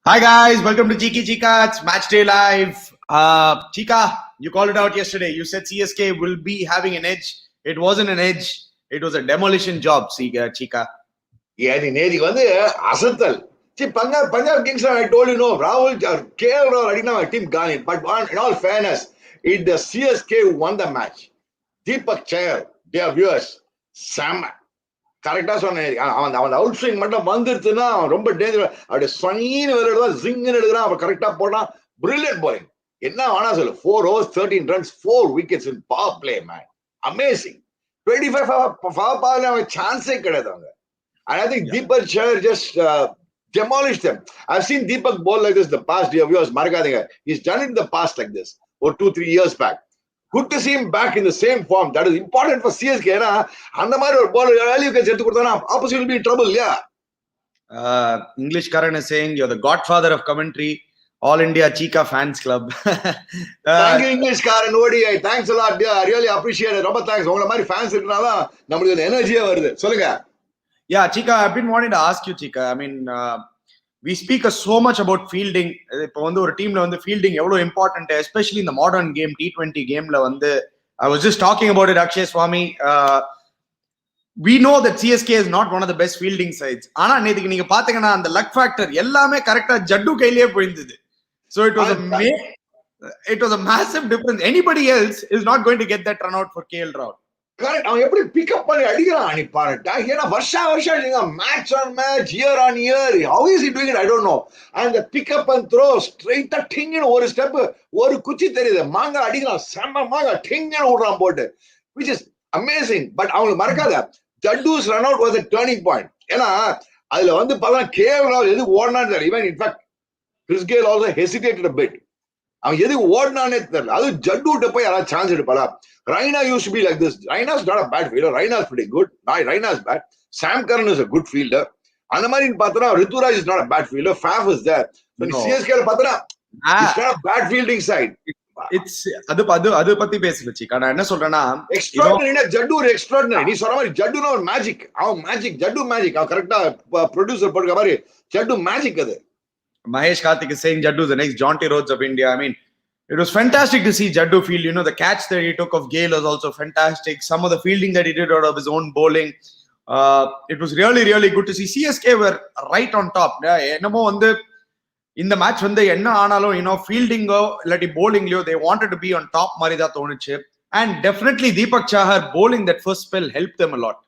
Hi guys, welcome to Cheeka. It's Matchday Live. Cheeka, you called it out yesterday. You said CSK will be having an edge. It wasn't an edge. It was a demolition job, Cheeka. Yeah, Asatal. See, Punjab Kings, I told you, no, Rahul, KL Rahul, my team gone in. But in all fairness, if the CSK won the match, Deepak Chahar, their viewers, Sam, கரெக்டா சொன்னேன். அவன் out swing மட்டும் வந்துருச்சுன்னா ரொம்ப danger. அப்படியே சொயின்னு விளையாடுவான், ஜிங்குன்னு எடுக்கிறான், அவன் கரெக்டா போனான். Brilliant bowling. என்ன வேணா சொல்லு. 4 overs, 13 runs, 4 wickets in power play, man. Amazing. 25 power play அவன் சான்ஸே கிடையாது அவங்க. And I think Deepak Chahar just demolished them. I've seen Deepak bowl like this the past year. Viewers, Margadinga. He's done it in the past like this, or 2-3 years back. Good to see him back in the same form. That is important for CSK. And the ball early you can say opposite will be in trouble. Yeah. English Karan is saying you're the godfather of commentary. All India Cheeka fans club. Thank you, English Karan. ODI. Thanks a lot, dear. I really appreciate it. Robert, thanks. All my fans are energy. Yeah, Cheeka, I've been wanting to ask you, Cheeka. I mean, we speak so much about fielding. இப்போ வந்து ஒரு டீம்ல வந்து fielding எவ்வளவு important, especially இந்த modern game T20 கேம்ல வந்து I was just talking about it, Akshay Swami. We know that CSK is not one of the best fielding sides. ஆனா நேத்துக்கு நீங்க பாத்தீங்கன்னா அந்த லக் ஃபேக்டர் எல்லாமே கரெக்டா ஜட்டு கையிலேயே போயிருந்தது. So it was a massive difference. Anybody else is not going to get that run out for KL Rahul. Correct. அவன் எப்படி பிக்கப் பண்ணி அடிக்கிறான் நீ பாருட்டா. ஏன்னா வருஷம் match on match, year on year. How is he doing it? I don't know. And pick up and throw ஸ்ட்ரைட்டா டிங்னு ஒரு ஸ்டெப், ஒரு குச்சி தெரியுது, மாங்க அடிக்கிறான், செம்ம மாங்க டிங்னு விடுறான் போட்டு, which is amazing. பட் அவங்களுக்கு மறக்காத, Jaddu's run out was a turning point. ஏன்னா அதுல வந்து பார்த்தா கேஎல் ராகுல் எது ஓடனான்னு தெரியல. Even in fact Chris Gayle also hesitated a bit. அவன் எதுக்கு ஓடினானே தெரியல. அது ஜட்டுட்ட போய் யாராவது chance எடுப்பாளா? Raina used to be like this. Raina's not a bad fielder. Raina's pretty good. Raina's bad. Sam Curran is a good fielder. அந்த மாதிரி பார்த்தா Rituraj is not a bad fielder. Faf is there. So CSK பார்த்தா it's not a bad fielding side. It's அது பத்தி பேசல Cheeka. நான் என்ன சொல்றேன்னா, எக்ஸ்ட்ராடினரி ஜட்டு ஒரு எக்ஸ்ட்ராடினரி. நீ சொல்ற மாதிரி ஜட்டுனா ஒரு மேஜிக். அவன் மேஜிக், ஜட்டு மேஜிக். அவன் கரெக்டா ப்ரொடியூசர் போடுற மாதிரி ஜட்டு மேஜிக் அது. Mahesh Karthik is saying Jaddu is the next Jonty Rhodes of India. I mean, it was fantastic to see Jaddu field. You know, the catch that he took of Gayle was also fantastic. Some of the fielding that he did out of his own bowling. It was really, really good to see. CSK were right on top. என்னமோ வந்து இந்த match வந்து என்ன ஆனாலும், you know, fieldingோ இல்லாட்டி bowlingலயோ they wanted to be on top மாதிரி தான் தோணுச்சு. And definitely Deepak Chahar bowling that first spell helped them a lot.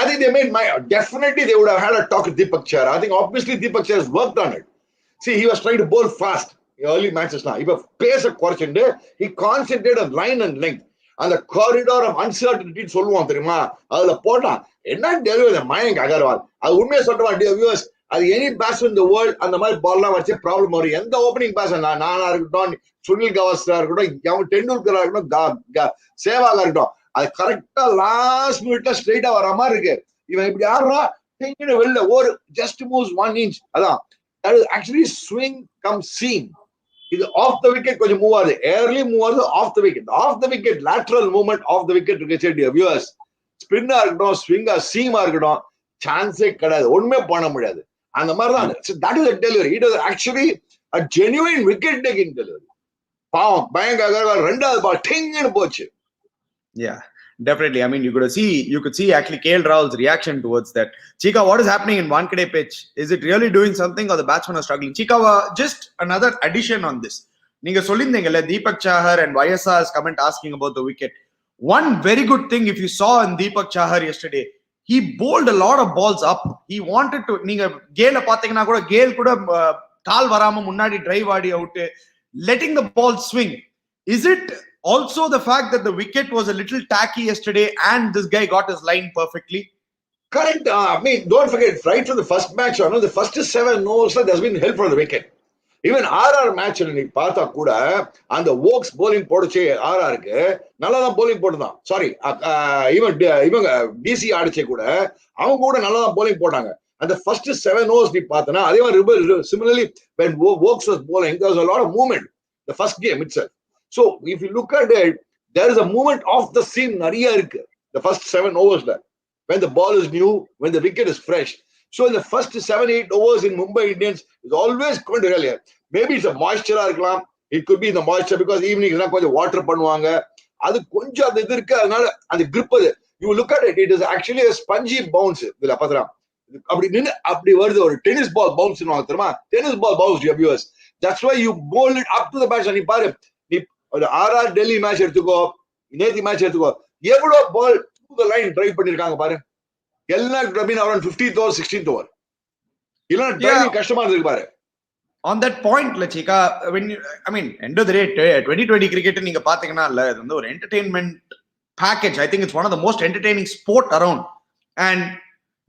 I think they made definitely they would have had a talk with Deepak Chahar. I think obviously Deepak Chahar has worked on it. See, he was trying to bowl fast. Early matches now. If pace a question, he concentrated on line and length. And the corridor of uncertainty சொல்லுவான் தெரியுமா, அதுல போட்டான். என்ன delivery Mayank Agarwal. அது உண்மையை சொல்றவா viewers, அது any batsman இந்த world அந்த மாதிரி பால்லாம் வச்சு ப்ராப்ளம் வரும். எந்த ஓப்பனிங் பேட்ஸ்மேன், நானா இருக்கட்டும், சுனில் கவாஸ்கரா இருக்கட்டும், டெண்டுல்கரா இருக்கட்டும், சேவாகா இருக்கட்டும், அது கரெக்டா லாஸ்ட் மினிட்ல ஸ்ட்ரைட்டா வர மாதிரி இருக்கு. இவன் இப்படி ஆடுறா, வெளில ஒரு ஜஸ்ட் மூவ்ஸ் 1 inch. அதான் that is actually swing come seam. இது ஆஃப் த விக்கெட் கொஞ்சம் மூவ் ஆகுது, ஏர்லி மூவ் ஆகுது, off the wicket. Off the wicket lateral movement off the wicket இருக்கு. வியூவர்ஸ், ஸ்பின்னா இருக்கட்டும், ஸ்விங்கா சீமா இருக்கட்டும், சான்ஸே கிடையாது, ஒண்ணுமே பண்ண முடியாது. அந்த மாதிரி தான். That is a delivery. It was actually a genuine wicket taking delivery. பாவம் மயங்க் அகர்வால் ரெண்டாவது பால் டிங்னு போச்சு. Yeah, definitely. I mean, you could see actually KL Rahul's reaction towards that. Cheeka, what is happening in Wankhede pitch? Is it really doing something or the batsmen are struggling? Cheeka, just another addition on this. Neenga sollindengala Deepak Chahar and YSR's comment asking about the wicket. One very good thing if you saw in Deepak Chahar yesterday, he bowled a lot of balls up. He wanted to, neenga Gayle pathina kuda Gayle kuda kaal varama munnadi drive aadi out, letting the ball swing. Is it also the fact that the wicket was a little tacky yesterday and this guy got his line perfectly? Correct. I mean, don't forget, right from the first match, the first 7 overs, there's been help from the wicket. Even RR match, நீ பார்த்தா கூட அந்த oaks bowling போடுச்சு RRக்கு நல்லா தான் bowling போட்டுதான். Sorry, இவங்க DC ஆடிச்சே கூட அவங்க கூட நல்லா தான் bowling போட்டாங்க. அந்த first 7 overs நீ பார்த்தனா அதே மாதிரி similarly when Oaks was bowling, there was a lot of movement the first game itself. So if you look at it, there is a movement off the seam நிறைய இருக்கு the first 7 overs there. When the ball is new, when the wicket is fresh. So in the first 7-8 overs in Mumbai Indians is always going to really. Maybe it's a moisture இருக்கலாம். It could be the moisture because evening கொஞ்சம் water பண்ணுவாங்க. அது கொஞ்சம் அது இது இருக்கு, அதனால அந்த grip அது. You look at it, it is actually a spongy bounce. இதுல பாத்தீங்களா, அப்படி நின்னு அப்படி வருது, ஒரு டென்னிஸ் பால் பவுன்ஸ் தெரியுமா, tennis ball bounce you viewers. That's why you bowl it up to the batsman. நீ பாரு, நீ ஒரு RR டெல்லி மேட்ச் எடுத்துக்கோ, நேத்தி மேட்ச் எடுத்துக்கோ, எவ்வளவு பால் to the line டிரைவ் பண்ணிருக்காங்க பாரு. எல்லாம் around 15th over 16th over. இல்லனா டிரைவிங் கஷ்டமா இருக்கு பாரு. On that point, Cheeka, when you, I mean, end of the day, 2020 cricket நீங்க பாத்தீங்கன்னா இல்ல, இது வந்து ஒரு entertainment package. I think it's one of the most entertaining sport around. And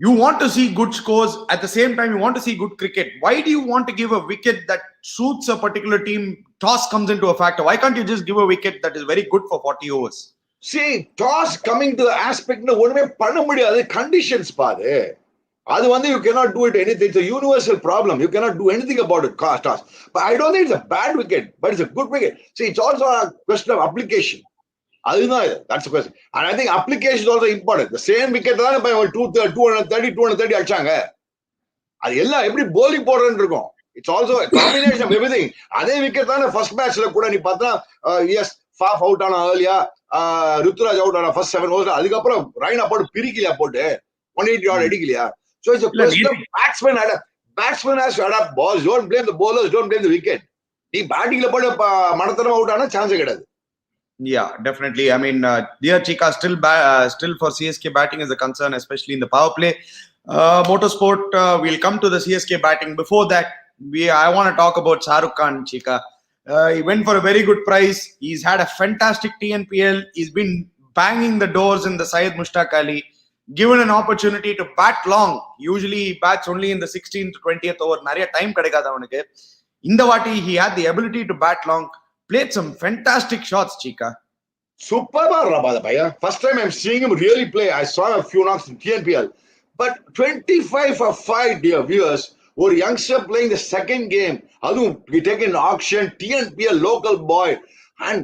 you want to see good scores, at the same time you want to see good cricket. Why do you want to give a wicket that suits a particular team? Toss comes into a factor. Why can't you just give a wicket that is very good for 40 overs? See, toss coming to the aspect ஒண்ணுமே பண்ண முடியாது, conditions பாரு. அது வந்து you cannot do it anything. It's a universal problem. You cannot do anything about it, toss. But I don't think it's a bad wicket, but it's a good wicket. See, it's also a question of application. That's the question. And I think application is also important. The same wicket தான் இப்ப 230 அடிச்சாங்க. அது எல்லாம் எப்படி bowling போடுறன்னு இருக்கும். It's also a combination of everything. அதே wicket தான் first matchல கூட நீ பார்த்தா, yes, Faf out ஆனா earlier, ருத்துராஜ் out ஆனா first 7 overs, அதுக்கப்புறம் ரைனா போட்டு பிரிக்கலையா, போட்டு 180 yard அடிக்கலையா. So it's a question of batsman has to adapt balls. Don't blame the bowlers, don't blame the wicket. நீ பேட்டிங்ல போட்டு மனத்தனமா அவுட் ஆனா சான்ஸே கிடையாது. Yeah, definitely. I mean, dear Cheeka, still for CSK batting is a concern, especially in the power play. Motorsport, we'll come to the CSK batting. Before that, I want to talk about Shar Rukh, Cheeka. He went for a very good price. He's had a fantastic TNPL. He's been banging the doors in the Syed Mushtaq Ali. Given an opportunity to bat long, usually he bats only in the 16th to 20th over. Nariya time kadikada avanukku. Inda vaati he had the ability to bat long, played some fantastic shots, Cheeka. Super bhaiya. First time I'm seeing him really play. I saw a few knocks in TNPL, but 25 for 5, dear viewers. Or youngster playing the second game. Adum he taken auction, TNPL local boy, and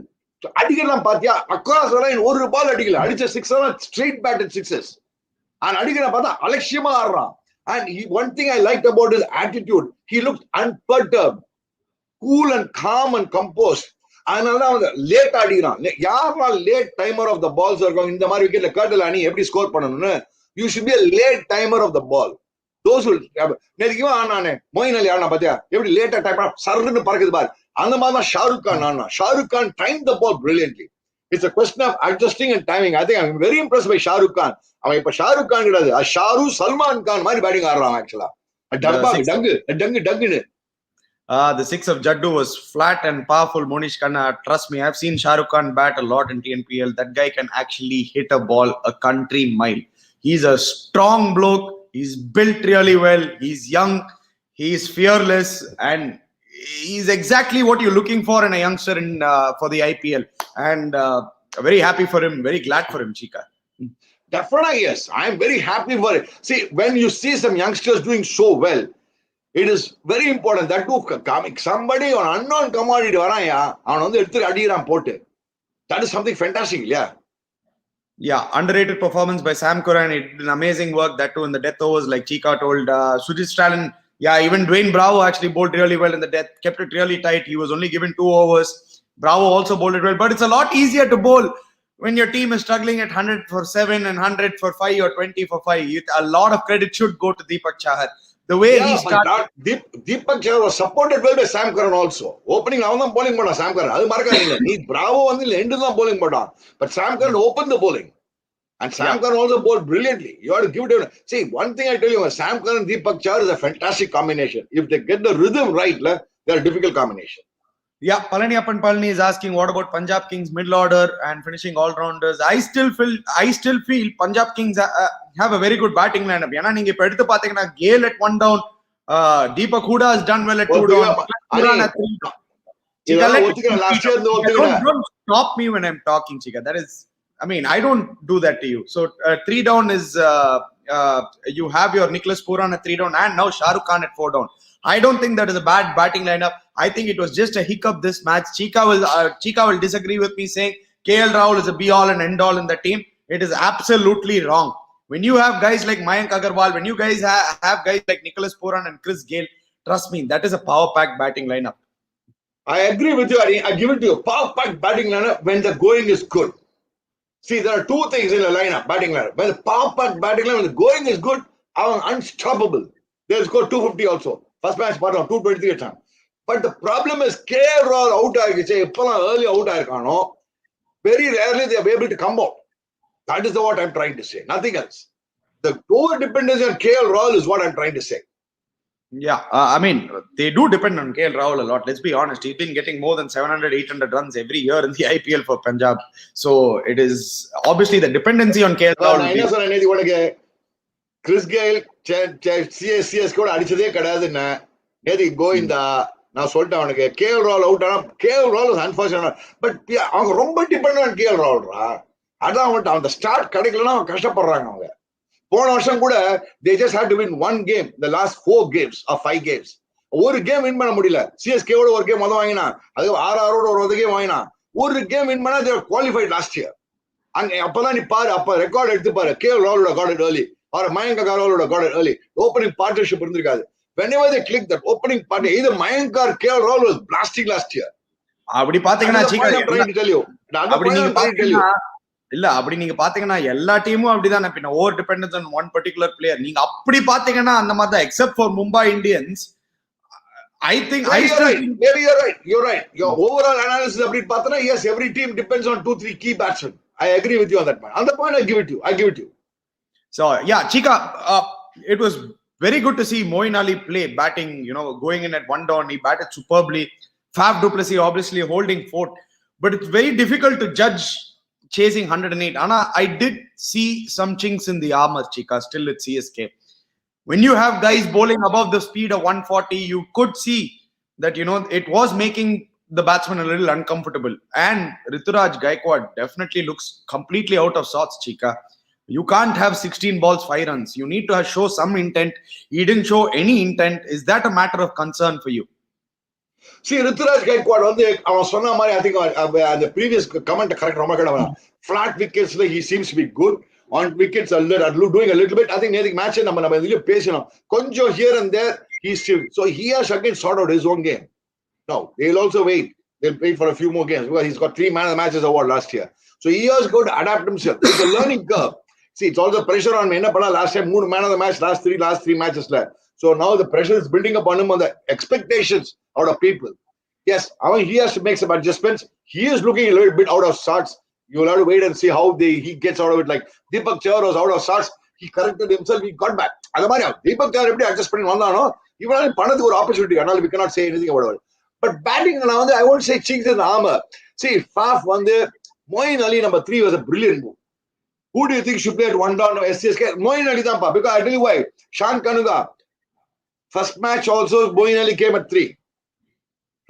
அடிக்கலாம் பாத்தியா, across the line ஒரு பால் அடிக்கல, அடிச்ச 6 straight batted sixes. And அடிக்கிற பார்த்தா அலட்சியமா ஆடுறான். And one thing I liked about his attitude, he looked unperturbed, cool and calm and composed. அதனால அவன் லேட் அடிக்கிறான். யாரெல்லாம் late timer of the balls இருக்கும், இந்த மாதிரி விக்கெட்ல கர்டல் அணி எப்படி ஸ்கோர் பண்ணணும்னு, you should be a late timer of the ball. Those will நேதிக்குவா ஆனானே மொயின் அலி ஆனா பாத்தியா, எப்படி லேட்டா டைம் சர்ன்னு பறக்குது பாரு, அந்த மாதிரி தான் ஷாருக் கான் ஆனா. Shahrukh Khan timed the ball brilliantly. It's a question of adjusting and timing. I think I'm very impressed by Shar Rukh Khan. அவன் இப்ப ஷாருக் கான் கிடையாது, ஷாரு சல்மான் கான் மாதிரி பேட்டிங் ஆடுறான் ஆக்சுவலா. டங்குன்னு. The six of Jaddu was flat and powerful, Monish Khanna. Trust me, I've seen Shar Rukh Khan bat a lot in TNPL. That guy can actually hit a ball a country mile. He's a strong bloke. He's built really well. He's young. He's fearless. And he's exactly what you're looking for in a youngster for the IPL. And very happy for him. Very glad for him, Cheeka. Definitely, yes. I'm very happy for it. See, when you see some youngsters doing so well, it is very important that somebody on unknown commodity varaya, avan vandu eduthu adiran potu. That is something fantastic, yeah. Yeah, underrated performance by Sam Curran. He did an amazing work, that too in the death overs, like Cheeka told. Sujit Stalin, yeah, even Dwayne Bravo actually bowled really well in the death, kept it really tight. He was only given 2 overs. Bravo also bowled it well, but it's a lot easier to bowl when your team is struggling at 100 for 7 and 100 for 5 or 20 for 5. A lot of credit should go to Deepak Chahar. The way he started. Deepak Chahar was supported well by Sam Curran also. Opening avan dhan bowling panna Sam Curran. Adu marakadinga. Nee Bravo vandu end dhan bowling panna. But Sam Curran opened the bowling. And Sam Curran also bowled brilliantly. You have to give it. See, one thing I tell you, Sam Curran and Deepak Chahar is a fantastic combination. If they get the rhythm right, they're a difficult combination. Yeah, Palaniappan Palani is asking, what about Punjab Kings middle order and finishing all-rounders? I still feel Punjab Kings have a very good batting lineup. Yana ninge ipo eduthu pathina Gayle at 1 down, Deepak Hooda has done well at 2 down. Pooran at 3 down. Don't stop me when I'm talking, Cheeka. That is, I mean, I don't do that to you. So 3 down is you have your Nicholas Pooran at 3 down and now Shar Rukh Khan at 4 down. I don't think that is a bad batting lineup. I think it was just a hiccup this match. Cheeka will disagree with me saying KL Rahul is a be all and end all in the team. It is absolutely wrong. When you have guys like Mayank Agarwal, when you guys have guys like Nicholas Pooran and Chris Gayle, trust me, that is a power pack batting lineup. I agree with you. I give it to you. Power pack batting lineup when the going is good. See, there are two things in a lineup, batting lineup. When the power pack batting lineup, when the going is good, I'm unstoppable. They'll score 250 also. First match, part 223 at time. But the problem is, KL Rahul out early out. Very rarely they are able to come out. That is what I'm trying to say. Nothing else. The over dependency on KL Rahul is what I'm trying to say. Yeah, I mean, they do depend on KL Rahul a lot. Let's be honest. He's been getting more than 700, 800 runs every year in the IPL for Punjab. So it is obviously the dependency on KL Rahul. Chris Gayle, CSK கூட அடிச்சதே கிடையாதுன்னு நேதி கோவிந்தா நான் சொல்லிட்டேன் அவனுக்கு. KL Rahul out ஆனா KL Rahul is unfortunate. But அவங்க ரொம்ப depend on KL Rahulரா. அதான் அவன்கிட்ட அந்த ஸ்டார்ட் கிடைக்கலன்னா அவங்க கஷ்டப்படுறாங்க. அவங்க போன வருஷம் கூட they just had to win one game the last 4 games or 5 games. ஒரு கேம் வின் பண்ண முடியல. CSK ஓட ஒரு கேம் மொதல் வாங்கினா, அது RR ஓட ஒரு கேம் வாங்கினா, ஒரு கேம் வின் பண்ணா they were qualified last year. அங்க அப்பதான் நீ பாரு, அப்ப ரெக்கார்ட் எடுத்து பாரு. KL Rahul got it early or Mayank Agarwal got it early. Opening partnership இருந்திருக்காது. Whenever they click that opening partner, either Mayank or KL Rahul was blasting last year. அப்படி பாத்தீங்கன்னா இல்ல அப்படி நீங்க பாத்தீங்கன்னா எல்லா டீமும் அப்படிதான். பின்ன over dependence on one particular player. நீங்க அப்படி பாத்தீங்கன்னா அந்த மாதிரி தான், except for Mumbai Indians. I think you're right. Your overall analysis அப்படி பார்த்தனா, yes, every team depends on 2-3 key batsmen. I agree with you on that point. On the point, I give it to you. So yeah, Cheeka, it was very good to see Moeen Ali play batting. Going in at 1 down, he batted superbly. Faf du Plessis obviously holding fort, but it's very difficult to judge chasing 108. Anna, I did see some chinks in the armor, Cheeka, still at CSK. When you have guys bowling above the speed of 140, you could see that, it was making the batsman a little uncomfortable. And Rituraj Gaikwad definitely looks completely out of sorts, Cheeka. You can't have 16 balls, 5 runs. You need to show some intent. He didn't show any intent. Is that a matter of concern for you? See, Rituraj Gaikwad, அவன் சொன்ன மாதிரி, I think the previous comment correct, flat wickets, he seems to be good. On wickets, doing a little bit. I think நேதிக்கு match நம்ம இதுல பேசணும். கொஞ்சம் here and there, he's still. So he has again sort out his own game. No, they'll also wait. They'll wait for a few more games because he's got 3 man of the matches award last year. So he has got to adapt himself. It's a learning curve. See, it's also pressure on me. Last time, 3 man of the match, last three matches. So now the pressure is building up on him on the expectations out of people. Yes, I mean, he has to make some adjustments. He is looking a little bit out of sorts. You'll have to wait and see how he gets out of it. Like Deepak Chahar was out of sorts. He corrected himself. He got back. Deepak Chahar adjust பண்ணி வந்தானோ, இவனால பண்ணதுக்கு ஒரு opportunity. Adnal we cannot say anything about it. But batting, I won't say chinks in the armor. See, Faf Moeen Ali number 3 was a brilliant move. Who do you think should play at 1 down of SCSK? Moeen Ali thampa. Because I tell you why. Shan Kanuga. First match also, Moeen Ali came at 3.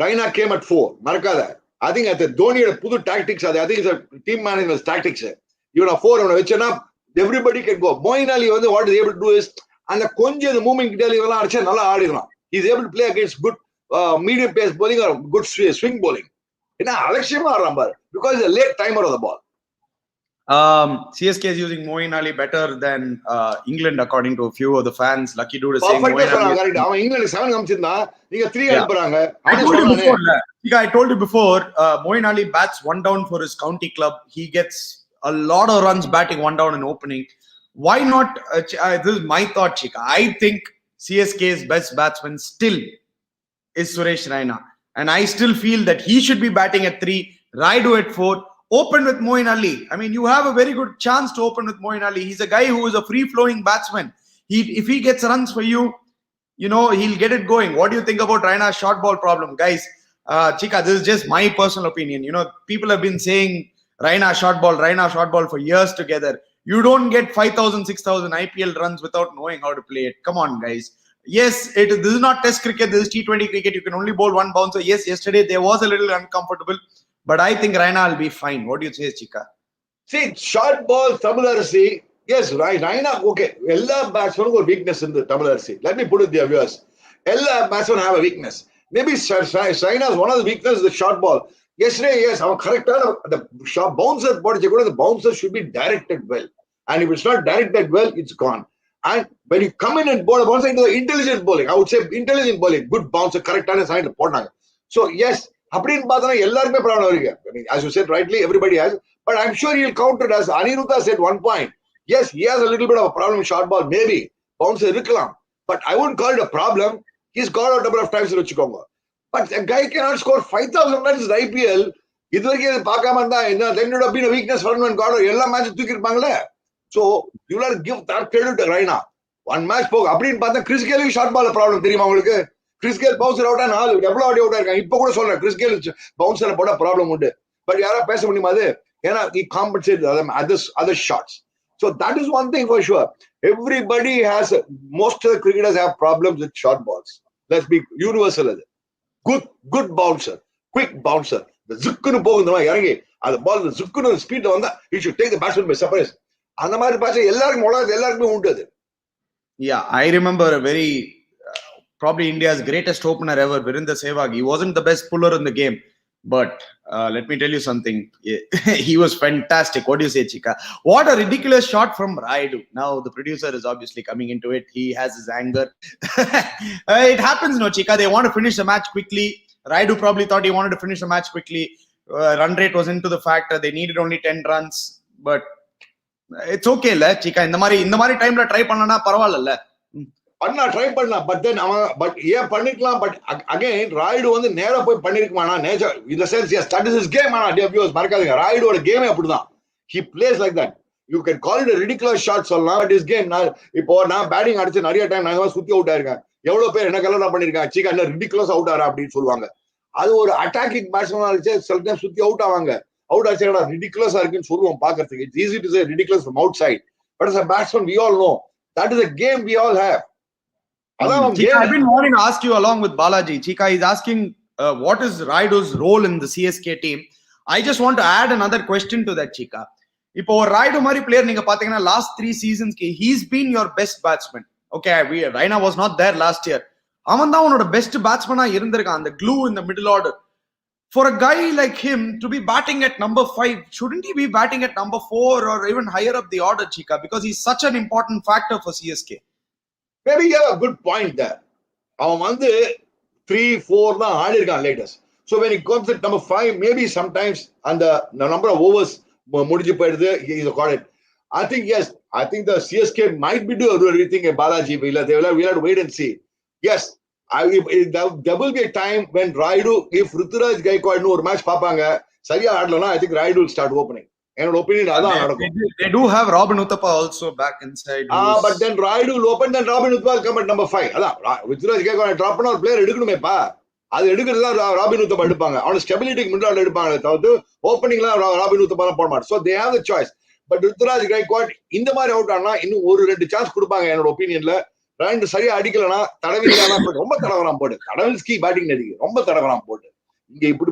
Raina came at 4. Marakada. I think at the Dhoni had Pudu tactics. I think it's a team management's tactics. You know, 4 on which enough, everybody can go. Moeen Ali, what he's able to do is, and the Konja, the moving he's able to play against good medium pace bowling or good swing bowling. Because he's a late timer of the ball. CSK is using Moeen Ali better than England, according to a few of the fans. Lucky dude is saying Moeen Ali. England is 7 comes in now. You got 3 I told you before, Moeen Ali bats 1 down for his county club. He gets a lot of runs batting 1 down in opening. Why not? This is my thought, Cheeka. I think CSK's best batsman still is Suresh Raina. And I still feel that he should be batting at 3, Raidu at 4. Open with Moeen Ali. I mean, you have a very good chance to open with Moeen Ali. He's a guy who is a free-flowing batsman. If he gets runs for you, he'll get it going. What do you think about Raina's short ball problem? Guys, Cheeka, this is just my personal opinion. People have been saying Raina short ball for years together. You don't get 5,000, 6,000 IPL runs without knowing how to play it. Come on, guys. Yes, this is not test cricket. This is T20 cricket. You can only bowl 1 bouncer. Yes, yesterday there was a little uncomfortable. But I think Raina will be fine. What do you say, Cheeka? See, short ball, Tamil Arsi. Yes, Raina, okay. All batsmen have a weakness in the Tamil Arsi. Let me put it there, viewers. All batsmen have a weakness. Maybe Raina's one of the weaknesses is the short ball. Yesterday, yes, I'm correct. The bouncer should be directed well. And if it's not directed well, it's gone. And when you come in and bowl a bouncer into the intelligent bowling, I would say intelligent bowling, good bouncer, correct side போட்டாங்க. So yes, அப்படின்னு பார்த்தா எல்லாருமே problem இருக்கு. I mean, as you said rightly, everybody has. But I'm sure he'll counter it as Aniruddha said one point. Yes, he has a little bit of a problem in short ball, maybe. Bouncer இருக்கலாம். But I wouldn't call it a problem. He's got out a number of times வச்சுக்கோங்க. But a guy cannot score 5,000 runs in IPL. இது வரைக்கும் இது பார்க்காம இருந்தா then would have been a weakness for one God. எல்லா மேட்சும் தூக்கி இருப்பாங்களே. So you will give that credit to Raina. One match போக அப்படின்னு பார்த்தா கிறிஸ் கேலுக்கு ஷார்ட் பால் ப்ராப்ளம் தெரியுமா உங்களுக்கு? கிறிஸ் கேல் பவுன்சர் அவுட்டா 4 டபுள் அவுட் இருக்காங்க. இப்ப கூட சொல்றேன் கிறிஸ் கேல் பவுன்சர் போட ப்ராப்ளம் உண்டு. பட் யாரா பேச முடியுமா அது? ஏன்னா he compensated other shots. So that is one thing for sure. Everybody has, most of the cricketers have problems with short balls. Let's be universal. Good bouncer, quick bouncer. The zukkunu போகுதுமா இறங்கி அந்த பால் zukkunu ஸ்பீட்ல வந்தா he should take the batsman by surprise. அந்த மாதிரி பாச்ச எல்லாருக்குமே உண்டு அது. Yeah, I remember a very probably India's greatest opener ever, Virendra Sehwag. He wasn't the best puller in the game, but let me tell you something. He was fantastic. What do you say, Cheeka? What a ridiculous shot from Rydel. Now the producer is obviously coming into it. He has his anger. It happens, no, Cheeka. They want to finish the match quickly. Rydel probably thought he wanted to finish the match quickly. Run rate was into the factor. They needed only 10 runs, but it's okay la Cheeka. இந்த மாதிரி டைம்ல try பண்ணனா பரவாயில்லை. பண்ணா try பண்ணலாம். But then but ஏன் பண்ணிக்கலாம். But again Rayudu வந்து நேரா போய் பண்ணிருக்குமானா நேச்சர் இந்த sense as that is his game. ஆனா டெபியூஸ் மறக்காதீங்க, ராய்டோட கேமே அப்படிதான். He plays like that. You can call it ridiculous shot சொல்லலாம். But is game. நான் பேட்டிங் அடிச்சு நிறைய டைம் நான் சுத்தி அவுட் ஆயிருக்கேன். எவ்வளவு பேர் என்ன கலர் பண்ணிருக்காங்க, சீக்கா என்ன ரிடிகுலஸ் அவுட் ஆறா அப்படின்னு சொல்லுவாங்க. அது ஒரு அட்டாக்கிங் பேட்ஸ்மேன் அடிச்சு சில டைம் சுத்தி அவுட் ஆவாங்க. அவுட் ஆச்சுடா ரிடிகுலஸா இருக்குன்னு சொல்லுவோம் பாக்குறதுக்கு. It's easy to say ridiculous from outside. But as a batsman we all know that is a game we all have. Cheeka, I've been wanting to ask you along with Balaji. Cheeka is asking what is Raidu's role in the CSK team. I just want to add another question to that, Cheeka. இப்போ ஒரு ராய்டு மாதிரி player நீங்க பாத்தீங்கன்னா last 3 சீசன்ஸ்க்கு he's been your best batsman. Okay, Raina was not there last year. அவன் தான் உன்னோட best பேட்ஸ்மேனா இருந்திருக்கான், அந்த glue in the middle order. For a guy like him to be batting at number 5, shouldn't he be batting at number 4 or even higher up the order, Cheeka? Because he's such an important factor for CSK. Maybe you have a good point there. அவன் வந்து 3-4 தான் ஆடி இருக்கான் latest. So when he comes at number 5, maybe sometimes and the number of overs முடிஞ்சு போயிடுது, he is got it. I think yes, I think the CSK might be doing everything in Balaji. We'll have to wait and see. Yes, there will be a time when Raidu, if Ruturaj Gaikwad ஒரு match பாப்பாங்க சரியா ஆடலனா, I think Raidu will start opening. என்னோட opinion அதான் நடக்கும். They do have Robin Uthappa also back inside. But then Raidu will open, then Robin Uthappa will come at number 5. அதான் Ruturaj Gaikwad drop பண்ண ஒரு player எடுக்கணுமேப்பா. அது எடுக்கிறது தான் robin Uthappa எடுப்பாங்க. அவனோட ஸ்டெபிலிட்டிக்கு முன்னாடி எடுப்பாங்க தவிர்த்து ஓப்பனிங்லாம் ராபின் உத்தப்பா தான் போட மாட்டேன். So they have the choice. But Ruturaj Gaikwad இந்த மாதிரி அவுட் ஆனா இன்னும் 1-2 சான்ஸ் கொடுப்பாங்க என்னோட ஒப்பீனியன்ல. 2 சரியா அடிக்கலனா தடவிலாம் ரொம்ப தடவலாம் போட்டு கடவுள்ஸ்கி பேட்டிங் அடிக்கு ரொம்ப தடவலாம் போட்டு இங்க இப்படி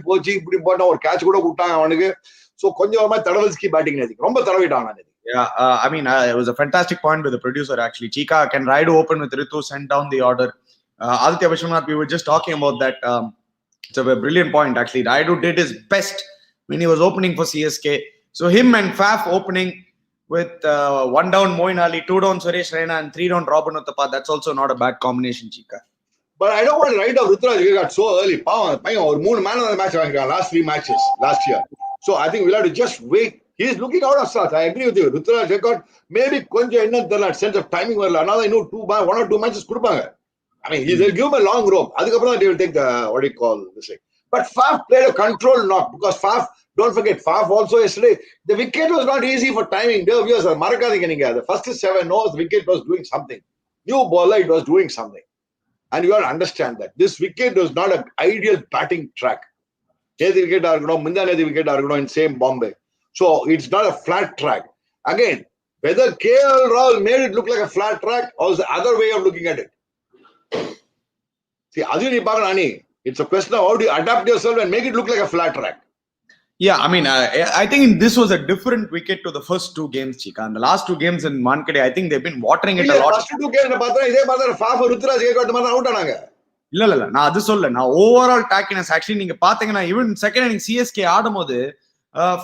போச்சு இப்படி போட்டா ஒரு கேட்ச் கூட விட்டாங்க அவனுக்கு. ஸோ கொஞ்சம் தடவல்ஸ்கி பேட்டிங் அடிக்கு ரொம்ப தடவிட்டாங்க. Yeah, I mean, it was a fantastic point with the producer actually. Cheeka, can Raidu open with Ritu, send down the order? Aditya Vishwanath, we were just talking about that. It's a brilliant point actually. Raidu did his best when he was opening for CSK. So him and Faf opening with 1 down Moin Ali, 2 down Suresh Raina and 3 down Robin Uthappa. That's also not a bad combination, Cheeka. But I don't want to write off Ruturaj Gaikwad so early. பையன் ஒரு 3 man of the match வாங்கிருக்கான் last 3 matches last year. So I think we'll have to just wait. He is looking out of sorts. I agree with you. Ruturaj Gaikwad maybe கொஞ்சம் என்ன தெரியல, sense of timing வரல. Another இன்னும் 1 or 2 matches கொடுப்பாங்க. I mean, they'll give him a long rope. அதுக்கப்புறம் they will take the, what do you call this thing. But Faf played a control knock because Faf, don't forget, Faf also yesterday, the wicket was not easy for timing. Dear viewers, மறக்காதீங்க நீங்க. The first 7 overs, the wicket was doing something. New bowler, it was doing something. And you have to understand that. This wicket was not an ideal batting track. நேதி விக்கெட்டா இருக்கணும், முந்தா நேதி விக்கெட்டா இருக்கணும் in same Bombay. So it's not a flat track. Again, whether KL Rahul made it look like a flat track or the other way of looking at it. See, it's a question of how do you adapt yourself and make it look like a flat track. Yeah, I mean, I think this was a different wicket to the first 2 games, Cheeka. And the last 2 games in Wankhede, I think they've been watering it a lot. First 2 games இதே மாதிரி Faf Ruturaj Gaikwad மாதிரி out ஆனாங்க. இல்ல நான் அது சொல்ல, நான் overall டாக்கினஸ் actually நீங்க பாத்தீங்கன்னா ஈவன் செகண்ட் இன்னிங் CSK ஆடும்போது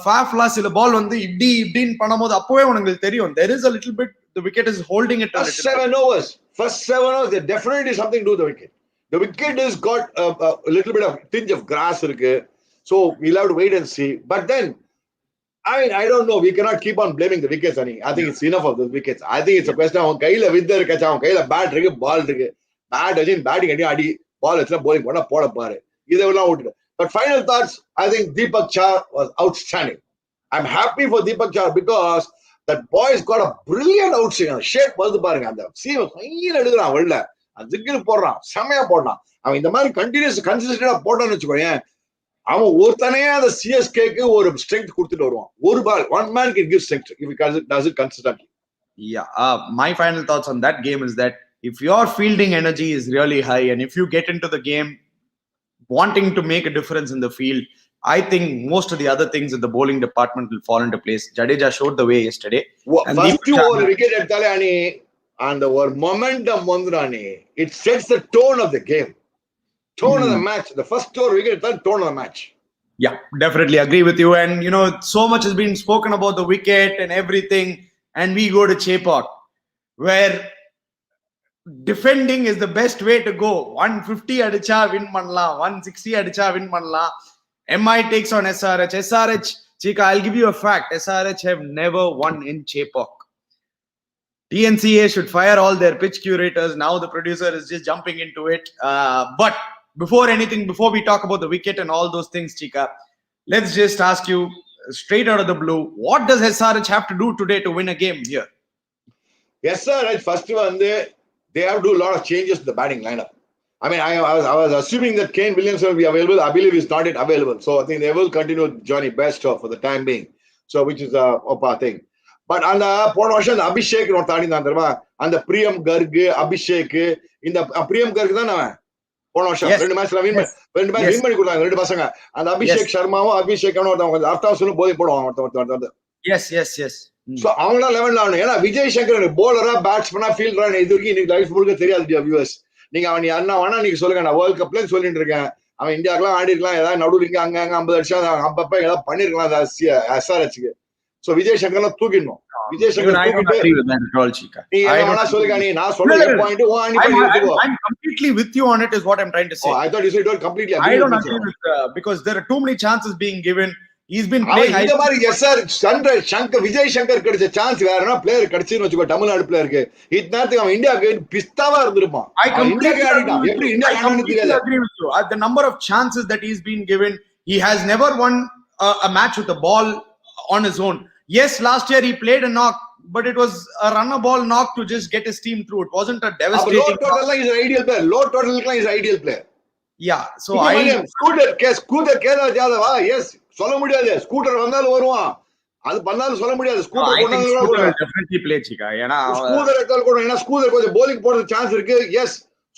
ஃபாஃப்லா சில பால் வந்து இப்படின்னு பண்ணும்போது அப்பவே உங்களுக்கு தெரியும் there is a little bit the wicket is holding it a First little 7 overs, there definitely something to do with the wicket. The wicket has got a little bit of tinge of grass, so we'll have to wait and see. But then, I don't know. We cannot keep on blaming the wickets. I think it's enough of those wickets. I think it's a question of Gayle with the catch, Gayle bat, ball, bat again, batting adi, ball, bowling, what a pot of bar. Either will not. But final thoughts, I think Deepak Chahar was outstanding. I'm happy for Deepak Chahar because that boy's got a brilliant outswing. Shape was the bar. See, Samaya Porna. The man continues consistent Porta. அவன் ஒருத்தனே அந்த சிஎஸ்கேக்கு ஒரு strength கொடுத்துட்டு வருவான் ஒரு பால் one man can give strength if he does it consistently. My final thoughts on that game is that if your fielding energy is really high and if you get into the game wanting to make a difference in the field, I think most of the other things in the bowling department will fall into place. Jadeja showed the way yesterday. First over wicket எடுத்தாலே அணி அந்த ஒரு momentum வந்துறானே it sets the tone of the game. Tone of the match. The first over wicket, the tone of the match. Yeah, definitely agree with you. And so much has been spoken about the wicket and everything. And we go to Chepak, where defending is the best way to go. 150 adicha win manla, 160 adicha win manla. MI takes on SRH. SRH, Cheeka, I'll give you a fact. SRH have never won in Chepak. TNCA should fire all their pitch curators. Now the producer is just jumping into it. But before we talk about the wicket and all those things, Cheeka, let's just ask you straight out of the blue, what does SRH have to do today to win a game here? SRH, first one, they have to do a lot of changes to the batting lineup. I was assuming that Kane Williamson will be available. I believe he's not yet available. So I think they will continue with Johnny Bairstow for the time being. So which is a Opa thing. But on the போன வருஷம் அந்த அபிஷேக் தாண்டி தான் தெரியுமா அந்த பிரியம் கர்க் அபிஷேக் இந்த பிரியம் கர்க் தான் அவன் போன வருஷம் ரெண்டு மேட்ச் வின் பண்ணி கொடுத்தாங்க ரெண்டு பசங்க அந்த அபிஷேக் சர்மாவும் அபிஷேக்கும் ஒருத்தவங்க அர்த்தம் சொல்லி போதை போடுவாங்க சோ அவங்களா லெவன்ல ஆகணும் ஏன்னா விஜய் சங்கர் போலரா பேட்ஸ்மேனா ஃபீல்டரா இது வரைக்கும் இன்னைக்கு லைஃப் முழுக்க தெரியாது வியூவர்ஸ் நீங்க அவன் என்ன வேணா நீங்க சொல்லுங்க நான் வேர்ல்ட் கப்ல சொல்லிட்டு இருக்கேன் அவன் இந்தியாவுக்குலாம் ஆடி இருக்கலாம் ஏதாவது நடுவுல அங்க 50 வருஷம் அப்பப்ப ஏதாவது பண்ணிருக்கலாம் SRHக்கு சோ விஜய் சங்கர்லாம் தூக்கிடணும் Vijay Shankar I'm completely with you on it is what I'm trying to say. I thought you said you don't completely agree. I don't agree with because there are too many chances being given. He's been playing இந்த மாதிரி சங்கர் விஜய் சங்கர் கிடைச்ச chance வேறனா player கிடைச்சுன்னு வச்சுக்கோ தமிழ்நாடு பிளேயருக்கு இத்தனாத்துக்கு அவன் இந்தியாவுக்கு பிஸ்தாவா இருந்திருப்பான் எப்படி India agree with you. The number of chances that he's been given, he has never won a match with the ball on his own. Yes, last year he played a knock, but it was a runner ball knock to just get his team through. It wasn't a devastating. Low total is an ideal player. Low total is an ideal player. Yeah, so scooter Kheda ஜாதவா yes சொல்ல முடியாது scooter வந்தாலும் வருவான் அது பண்ணாலும் சொல்ல முடியாது scooter definitely play Cheeka ஏனா scooter எடுத்தாலும் கூட ஏனா ஸ்கூட்டர் கொஞ்சம் bowling போடுற சான்ஸ் இருக்கு yes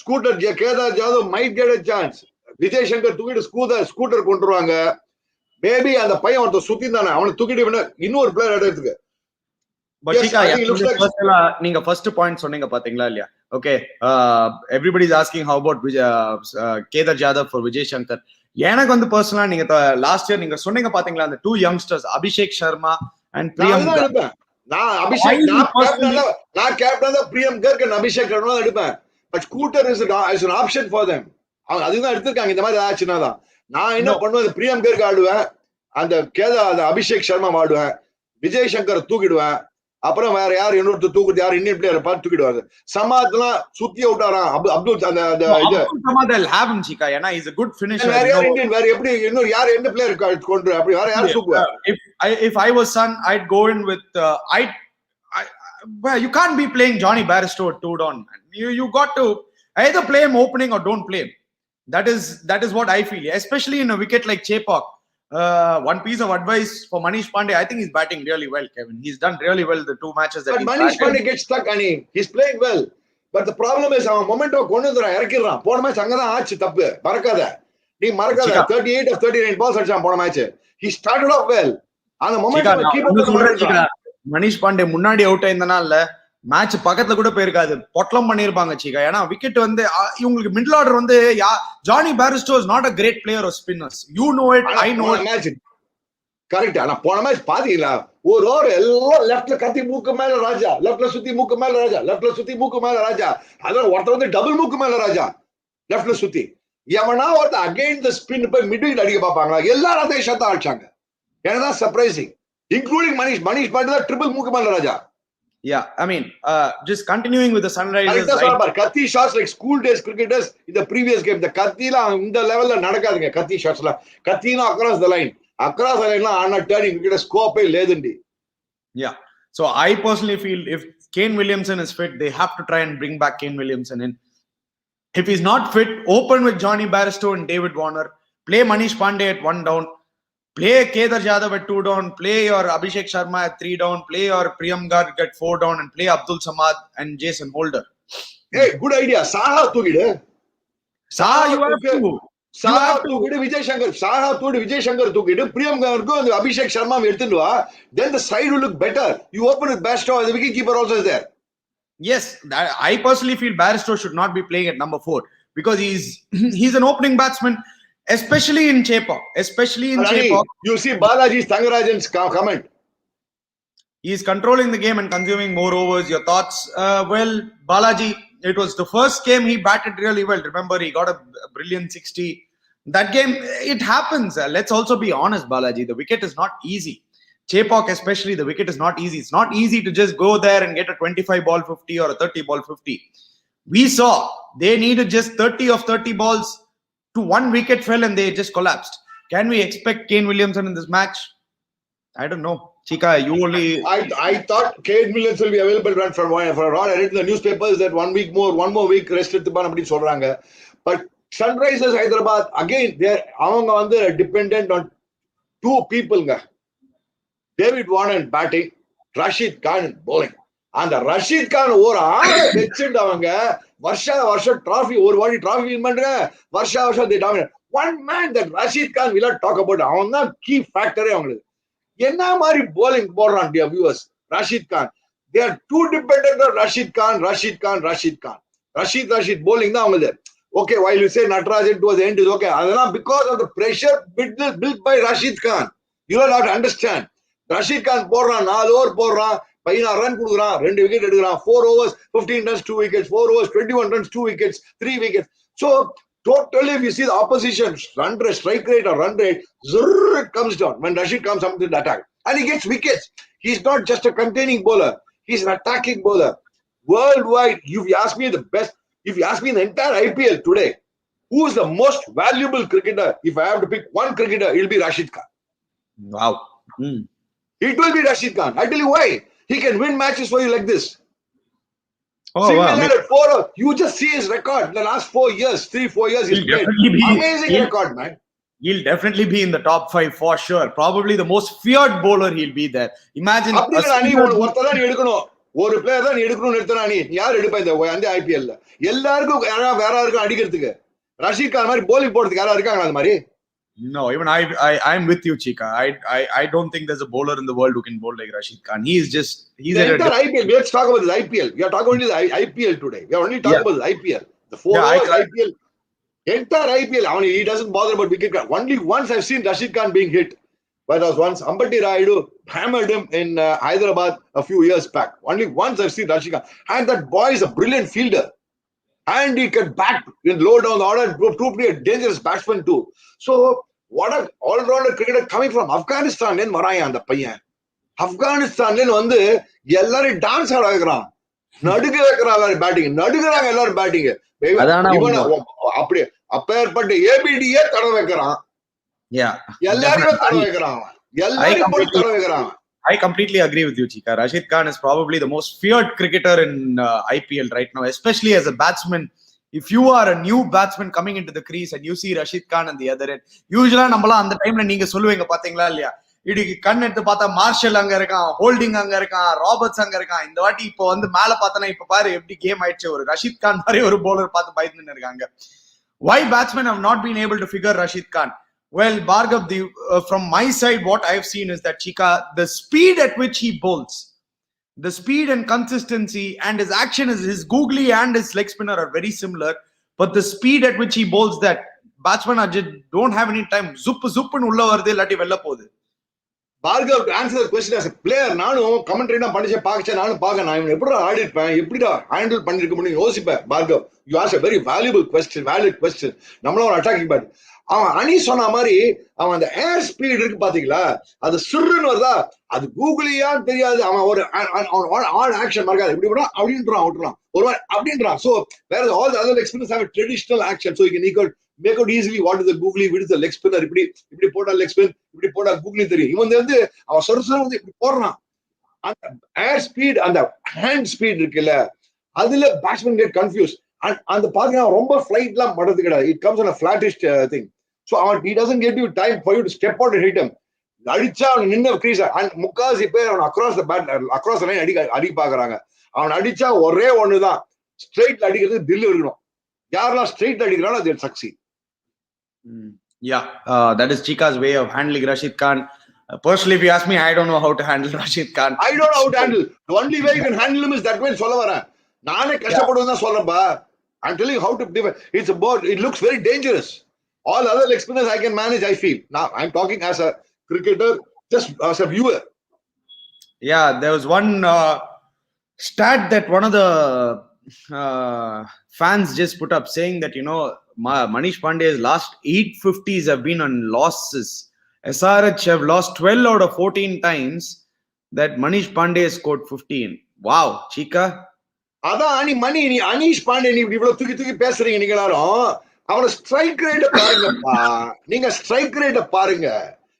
scooter Kedar Jadhav might get a chance Vijay Shankar தூக்கிட்டு ஸ்கூட்டர் கொண்டுருவாங்க மேபி அந்த பையன் ஒருத்த சுத்தி தானே அவனை தூக்கிட்டு இன்னொரு பிளேயர் எடுத்துக்கு But Cheeka, நீங்க ஃபர்ஸ்ட் பாயிண்ட் சொன்னீங்க பாத்தீங்களா இல்லையா okay everybody is asking how about Kedar Jadhav for Vijay Shankar எனக்கு வந்து பர்சனலா நீங்க லாஸ்ட் இயர் நீங்க சொன்னீங்க பாத்தீங்களா அந்த 2 யங்ஸ்டர்ஸ் அபிஷேக் சர்மா அண்ட் பிரியம் நான் அபிஷேக் நான் கேப்டன் தான் பிரியம் கர்க் அண்ட் அபிஷேக் சர்மா எடுப்பேன் but scooter is an option for them அதுதான் எடுத்துருக்காங்க இந்த மாதிரி ஆச்சுனா தான் நான் என்ன பண்ணுவேன் பிரியம் கர்க் ஆடுவேன் அந்த அபிஷேக் சர்மா ஆடுவேன் விஜய் சங்கர் தூக்கிடுவேன் அப்புறம் வேற யார் இன்னொருத்தர் தூக்குறது யார் இந்தியன் பிளேயர் பார்த்து தூக்கிடுவாரு சமாத்லாம் சுத்தி அவுட்டாராம் அப்துல் அந்த சமாதல் have him Cheeka ஏனா இஸ் a good finisher வேற யார் இந்தியன் வேற எப்படி இன்னொரு யார் எந்த பிளேயர் கொண்டு அப்படி வேற யார் தூக்குவா if I was son I'd go in with well you can't be playing Johnny Bairstow 2 down you got to either play him opening or don't play him that is what I feel especially in a wicket like Chepak. One piece of advice for Manish Pandey, I think he's batting really well, Kevin. He's done really well the 2 matches that he's Manish Pandey gets stuck, he's playing well. But the problem is, our momentum கொண்டு வந்துறா இறக்கிறான். போன match அங்கதான் ஆச்சு தப்பு. மறக்காத. நீ மறக்காத 38 of 39 balls அடிச்சான் போன match. He started off well. அந்த momentum keep up பண்ண Manish Pandey முன்னாடி அவுட் ஆயிருந்தனால மேட்ச் பக்கத்துல கூட போயிருக்காது பொட்டலம் பண்ணிருப்பாங்க Cheeka ஏன்னா விக்கெட் வந்து இவங்களுக்கு மிடில் ஆர்டர் வந்து Jonny Bairstow is not a great player of spinners you know it I know it correct. ஆனா போன மேட்ச் பாத்தீங்களா, ஒரு ஓவர் எல்லாம் லெப்ட்ல கத்தி மூக்கு மேல ராஜா, லெப்ட்ல சுத்தி மூக்கு மேல ராஜா, லெப்ட்ல சுத்தி மூக்கு மேல ராஜா. அதான் ஒருத்தர் வந்து டபுள் மூக்கு மேல ராஜா, லெப்ட்ல சுத்தி. எவனா ஒருத்தர் அகைன் த ஸ்பின் போய் மிட் விக்கெட் அடிக்க பாப்பாங்களா? எல்லாரும் அதே ஷாட் அடிச்சாங்க. எனதான் சர்ப்ரைசிங், இன்க்ளூடிங் மணிஷ் பாட்டு தான் ட்ரிபிள் மூக்கு மேல ராஜா. Yeah, I mean, just continuing with the Sunrisers. கத்தி shots like school days cricketers இந்த ப்ரீவியஸ் கேம். இந்த கத்திலாம் இந்த லெவல்ல நடக்காதுங்க. கத்தி ஷாட்ஸ்ல கத்தினா across the line, across the லைன்லாம் ஆனா டர்னிங் கிரிக்கெட் ஸ்கோப்பே லேதுண்டி. Yeah, so I personally feel if Kane Williamson is fit, they have to try and bring back Kane Williamson in. If he's not fit, open with Johnny Barristow and David Warner, play Manish Pandey at 1 down, play Kedar Jadhav at 2 down, play your Abhishek Sharma at 3 down, play your Priyam Garg at 4 down, and play Abdul Samad and Jason Holder. Hey, good idea. Saha தூக்கிடு. Saha you have to. Saha தூக்கிடு, Vijay Shankar. Saha தூக்கிடு, விஜய் சங்கர் தூக்கிடு, Priyam Garg and Abhishek Sharma எடுத்துட்டு வா. Then the side will look better. You open with Barristow, the wicket keeper also is there. Yes, I personally feel Barristow should not be playing at number 4 because he's an opening batsman, especially in Chepa. You see Balaji Thangarajan's comment. He's controlling the game and consuming more overs. Your thoughts? Well, Balaji, it was the first game he batted really well. Remember, he got a brilliant 60. That game, it happens. Let's also be honest, Balaji. The wicket is not easy. Chepauk especially, the wicket is not easy. It's not easy to just go there and get a 25 ball 50 or a 30 ball 50. We saw they needed just 30 of 30 balls to 1 wicket fell and they just collapsed. Can we expect Kane Williamson in this match? I don't know. Cheeka, you only... I thought Kane Williamson will be available run for a run. I read in the newspapers that one more week rest எடுத்துப்பான் அப்படி சொல்றாங்க. But Sunrisers Hyderabad, again, அவங்க வந்து dependent on 2 people. David Warner batting, Rashid Khan bowling. அந்த ரஷீத் கான் ஒரு ஆளை வச்சுட்டு அவங்க வருஷம் டிராஃபி ஒரு வாட்டி டிராஃபி வின் பண்ற வருஷம் they dominate. One man that Rashid Khan will not talk about. அவன் தான் கீ ஃபேக்டரே அவங்களுக்கு. என்ன மாதிரி bowling போடுறான் dear viewers, Rashid Khan. They are too dependent on Rashid Khan. Rashid bowling தான் அவங்களுக்கு. Okay, while you say Natarajan towards the end is okay. அதெல்லாம் because of the pressure built by Rashid Khan. You will not understand. Rashid Khan போடுறான் 4 over போடுறான், 16 run கொடுக்குறான், 2 wicket எடுக்கிறான், 4 overs 15 runs 2 wickets, 4 overs 21 runs 2 wickets, 3 wickets. So totally if you see the opposition run rate, strike rate or run rate, it comes down when Rashid comes up to the attack and he gets wickets. He's not just a containing bowler, he's an attacking bowler. Worldwide, if you ask me in the entire IPL today, who is the most valuable cricketer? If I have to pick one cricketer, it'll be Rashid Khan. Wow. It will be Rashid Khan. I tell you why. He can win matches for you like this. Oh, wow. You just see his record. The last 4 years, 3-4 years, he's played. Amazing record, man. He'll definitely be in the top 5 for sure. Probably the most feared bowler he'll be there. Imagine ஒரு player தான் எடுக்கணும்னு எடுத்தா நீ யார் எடுப்பா இந்த ஐபிஎல்ல? எல்லாருக்கும் வேற யாருக்கும் அடிக்கிறதுக்கு ரஷீத் கான் மாதிரி bowling போடுறதுக்கு யாரா இருக்காங்களா அந்த மாதிரி? No, even I'm with you, Cheeka. I don't think there's a bowler in the world who can bowl like Rashid Khan. He's IPL. Let's talk about the IPL. We are talking only the IPL today. We are only talking about the IPL. The 4 hours IPL. Entire IPL. He doesn't bother about wicket. Only once I've seen Rashid Khan being hit. But there was once Ambati Rayudu hammered him in Hyderabad a few years back. Only once I've seen Rashid Khan. And that boy is a brilliant fielder. And he can bat in low down the order and prove to be a dangerous batsman too. So, what an all-rounder cricketer coming from Afghanistan. அந்த பையன் ஆப்கானிஸ்தான்ல வந்து எல்லாரும் dance ஆட வைக்கிறான், நடுக்க வைக்கிறான், எல்லாரும் batting நடுக்கிறாங்க, எல்லாரும் பேட்டிங். அப்படி அப்பேற்பட்ட ஏபிடியே தட வைக்கிறான், எல்லாருமே தட வைக்கிறான், எல்லாரும் போய் தட வைக்கிறான். I completely agree with you, Cheeka. Rashid Khan is probably the most feared cricketer in IPL right now, especially as a batsman. If you are a new batsman coming into the crease and you see Rashid Khan on the other end, usually நம்மளா அந்த டைம்ல நீங்க சொல்லுவீங்க பாத்தீங்களா இல்லையா, இதுக்கு கண் எடுத்து பார்த்தா மார்ஷல் அங்க இருக்கான், ஹோல்டிங் அங்க இருக்கான், ராபர்ட்ஸ் அங்க இருக்கான். இந்த வாட்டி இப்போ வந்து மேல பார்த்தனா இப்ப பாரு எப்படி கேம் ஆயிடுச்சு. ஒரு ரஷீத் கான் மாதிரி ஒரு bowler பார்த்து பயந்துன்னு இருக்காங்க. Why batsmen have not been able to figure Rashid Khan? Well, Bhargav, from my side, what I've seen is that Cheeka, the speed at which he bowls, the speed and consistency and his action is his googly and his leg spinner are very similar, but the speed at which he bowls that batsmen don't have any time. Zup and ulla varudhu illati vella podhu. Bhargav, to answer the question as a player, நானும் commentary நான் பண்ணிச்சே பார்க்கச்சே நானும் பார்க்க நான் எப்படிடா ஆடி இருப்பேன் எப்படிடா handle பண்ணிருக்க முடியும் யோசிப்பேன். Bhargav, you asked a very valuable question, valid question. நம்மளும் ஒரு அட்டாக்கிங் பேட். அவன் அணி சொன்ன மாதிரி அவன் அந்த ஏர் ஸ்பீட் இருக்கு பாத்தீங்களா, அது சுருன்னு வருதா, அது கூகுளியான்னு தெரியாது. அவன் ஒரு ஆட் ஆக்ஷன் மறக்காது, இப்படி கூட அப்படின்றான் விட்டுறான் ஒரு மாதிரி அப்படின்றான். So whereas all the other experts have a traditional action, so you can make out easily what is the googly, what is the leg spinner, இப்படி போட்டா லெக் ஸ்பின், இப்படி போட்டா கூகுளி தெரியும். இவன் வந்து அவன் சொரசரம் வந்து இப்படி போடுறான். அந்த ஏர் ஸ்பீட் அந்த ஹேண்ட் ஸ்பீட் இருக்குல்ல, அதுல பேட்ஸ்மேன் கெட் கன்ஃபியூஸ். அந்த பாத்தீங்கன்னா ரொம்ப ஃபிளைட் எல்லாம் பண்றது கிடையாது. It comes on a flattish thing. So he doesn't get you time for you to step out and hit him. அடிச்சா அவன் நின்ன கிரீஸ் அண்ட் முக்காசி பேர் அவன் across the bat across the line அடி பாக்குறாங்க. அவன் அடிச்சா ஒரே ஒண்ணுதான், ஸ்ட்ரெயிட்ல அடிக்கிறதுக்கு தில்லு இருக்கணும். யாரெல்லாம் straight அடிக்கிறானோ they succeed. Yeah, that is Cheeka's way of handling Rashid Khan. Personally, if you ask me, I don't know how to handle Rashid Khan. I don't know how to handle. The only way you can handle him is that way. சொல்ல வரேன், நானே கஷ்டப்படுவேன் சொல்றேன்பா. I'm telling you how to defend. It's about, it looks very dangerous. All other leg spinners I can manage, I feel. Now I'm talking as a cricketer, just as a viewer. Yeah, there was one stat that one of the fans just put up saying that, Manish Pandey's last 850s have been on losses. SRH have lost 12 out of 14 times that Manish Pandey scored 15. Wow, Cheeka. அதான் அனீஷ் பாண்டே நீ இவ்வளவு தூக்கி பேசுறீங்க நீங்க எல்லாரும். அவன strike rate பாருங்கப்பா, நீங்க ஸ்ட்ரைக் ரேட் பாருங்க.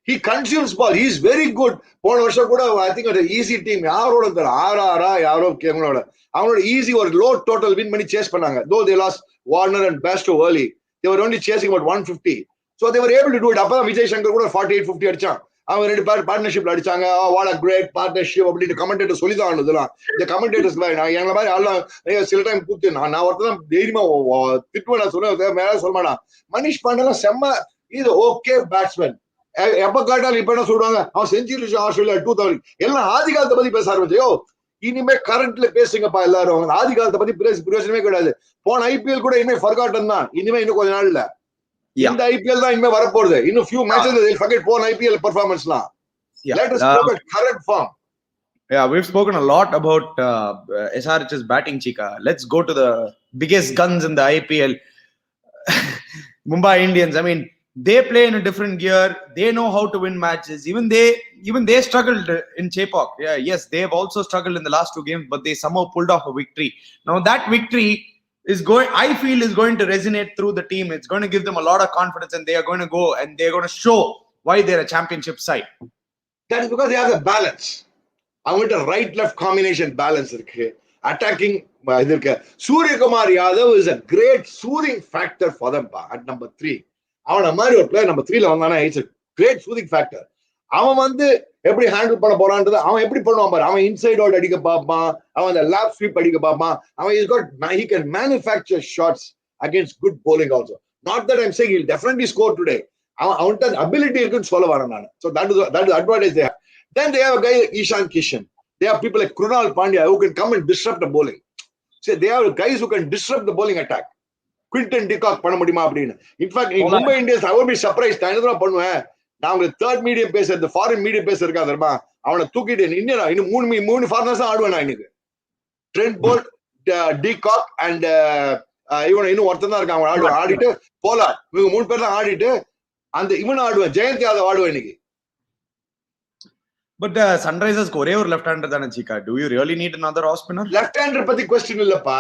He consumes ball. He is very good. போன வருஷம் கூட I think ஒரு ஈஸி டீம் யாரோட ஆர்ஆரா யாரோ கேங்களோட அவனோட ஈஸி ஒரு லோ டோட்டல் வின் பண்ணி சேஸ் பண்ணாங்க. Though they lost Warner and Bairstow early, they were only chasing about 150. So they were able to do it. அப்பதான் விஜய் சங்கர் கூட 48-50 அடிச்சான். அவங்க ரெண்டு பேர் பார்ட்னர்ஷிப்ல அடிச்சாங்க. வாட் அ கிரேட் பார்ட்னர்ஷிப் அப்படின்னு கமெண்டேட்டர் சொல்லிதான் இதெல்லாம். இந்த கமெண்டேட்டர்ஸ் எங்களை மாதிரி ஆள்லாம் சில டைம் கூத்து நான் ஒருத்தர் தைரியமா திட்டுவேன். நான் சொல்லுவேன் மேல சொல்ல மாட்டான். மனிஷ் பாண்டெல்லாம் செம்ம இது ஓகே பேட்ஸ்மேன். எப்ப காட்டாலும் இப்ப என்ன சொல்லுவாங்க, அவன் செஞ்சுரி ஆஸ்திரேலியா 2000 எல்லாம் ஆதி காலத்தை பத்தி பேச ஆரம்பிச்சோ. இனிமே கரண்ட்ல பேசுங்கப்பா எல்லாரும். ஆதி காலத்தை பத்தி பிரயோஜனமே கிடையாது. போன IPL கூட இனிமே ஃபர்காட்டன் தான். இனிமே இன்னும் கொஞ்ச நாள்ல இந்த IPL தான் இனிமே வரப்போகுது. இன்னும் few matches they'll forget போன IPL performanceலாம். Let us look at current form. Yeah, we've spoken a lot about SRH's batting, Cheeka. Let's go to the biggest guns in the IPL. Mumbai Indians. I mean, they play in a different gear. They know how to win matches. Even they struggled in Chepak. Yeah, yes, they have also struggled in the last two games, but they somehow pulled off a victory. Now that victory I feel is going to resonate through the team. It's going to give them a lot of confidence, and they are going to go and they're going to show why they're a championship side. That is because they have the balance. அவங்ககிட்ட right left combination balance இருக்கு. Attacking இது இருக்கு. Suryakumar Yadav is a great soothing factor for them at number 3. அவன மாதிரி ஒரு player number 3ல வந்தானா it's a great soothing factor. அவன் வந்து எப்படி ஹேண்டில் பண்ண போறான்றது அவன் எப்படி பண்ணுவான் பாரு. அவன் இன்சைட் அவுட் அடிக்க பார்ப்பான், அவன் அந்த லேப் ஸ்வீப் அடிக்க பார்ப்பான். அவன் he can manufacture shots against good bowling also. Not that I'm saying he'll definitely score today. அவன்கிட்ட ability இருக்குன்னு சொல்ல வரேன் நான். So that is the advantage they have. Then they have a guy like Ishan Kishan. They have people like Krunal Pandya who can come and disrupt the bowling. So they have guys who can disrupt the bowling attack. Quinton de Kock பண்ண முடியுமா அப்படின்னு. In fact Mumbai Indians I would be surprised. நான் என்ன பண்ணுவேன், நான் உங்களுக்கு third medium phasor, இந்த foreign medium phasor இருக்கா தெரியுமா, அவனை தூக்கிட்டு இன்னும் மூணு ஃபாரினர்ஸ் தான் ஆடுவேன் நான் இன்னைக்கு. Trent Boult, de Kock and இவன் இன்னும் ஒருத்தன் தான் இருக்கான். அவன் ஆடிட்டு போலாம். இவங்க 3 பேர் தான் ஆடிட்டு அந்த இவன் ஆடுவேன், ஜெயந்த் யாதவ் ஆடுவேன் இன்னைக்கு. But Sunrisers ஒரே ஒரு லெஃப்ட் ஹேண்டர் தானே Cheeka. Do you really need another off spinner? Left hander பத்தி क्वेश्चन இல்லப்பா.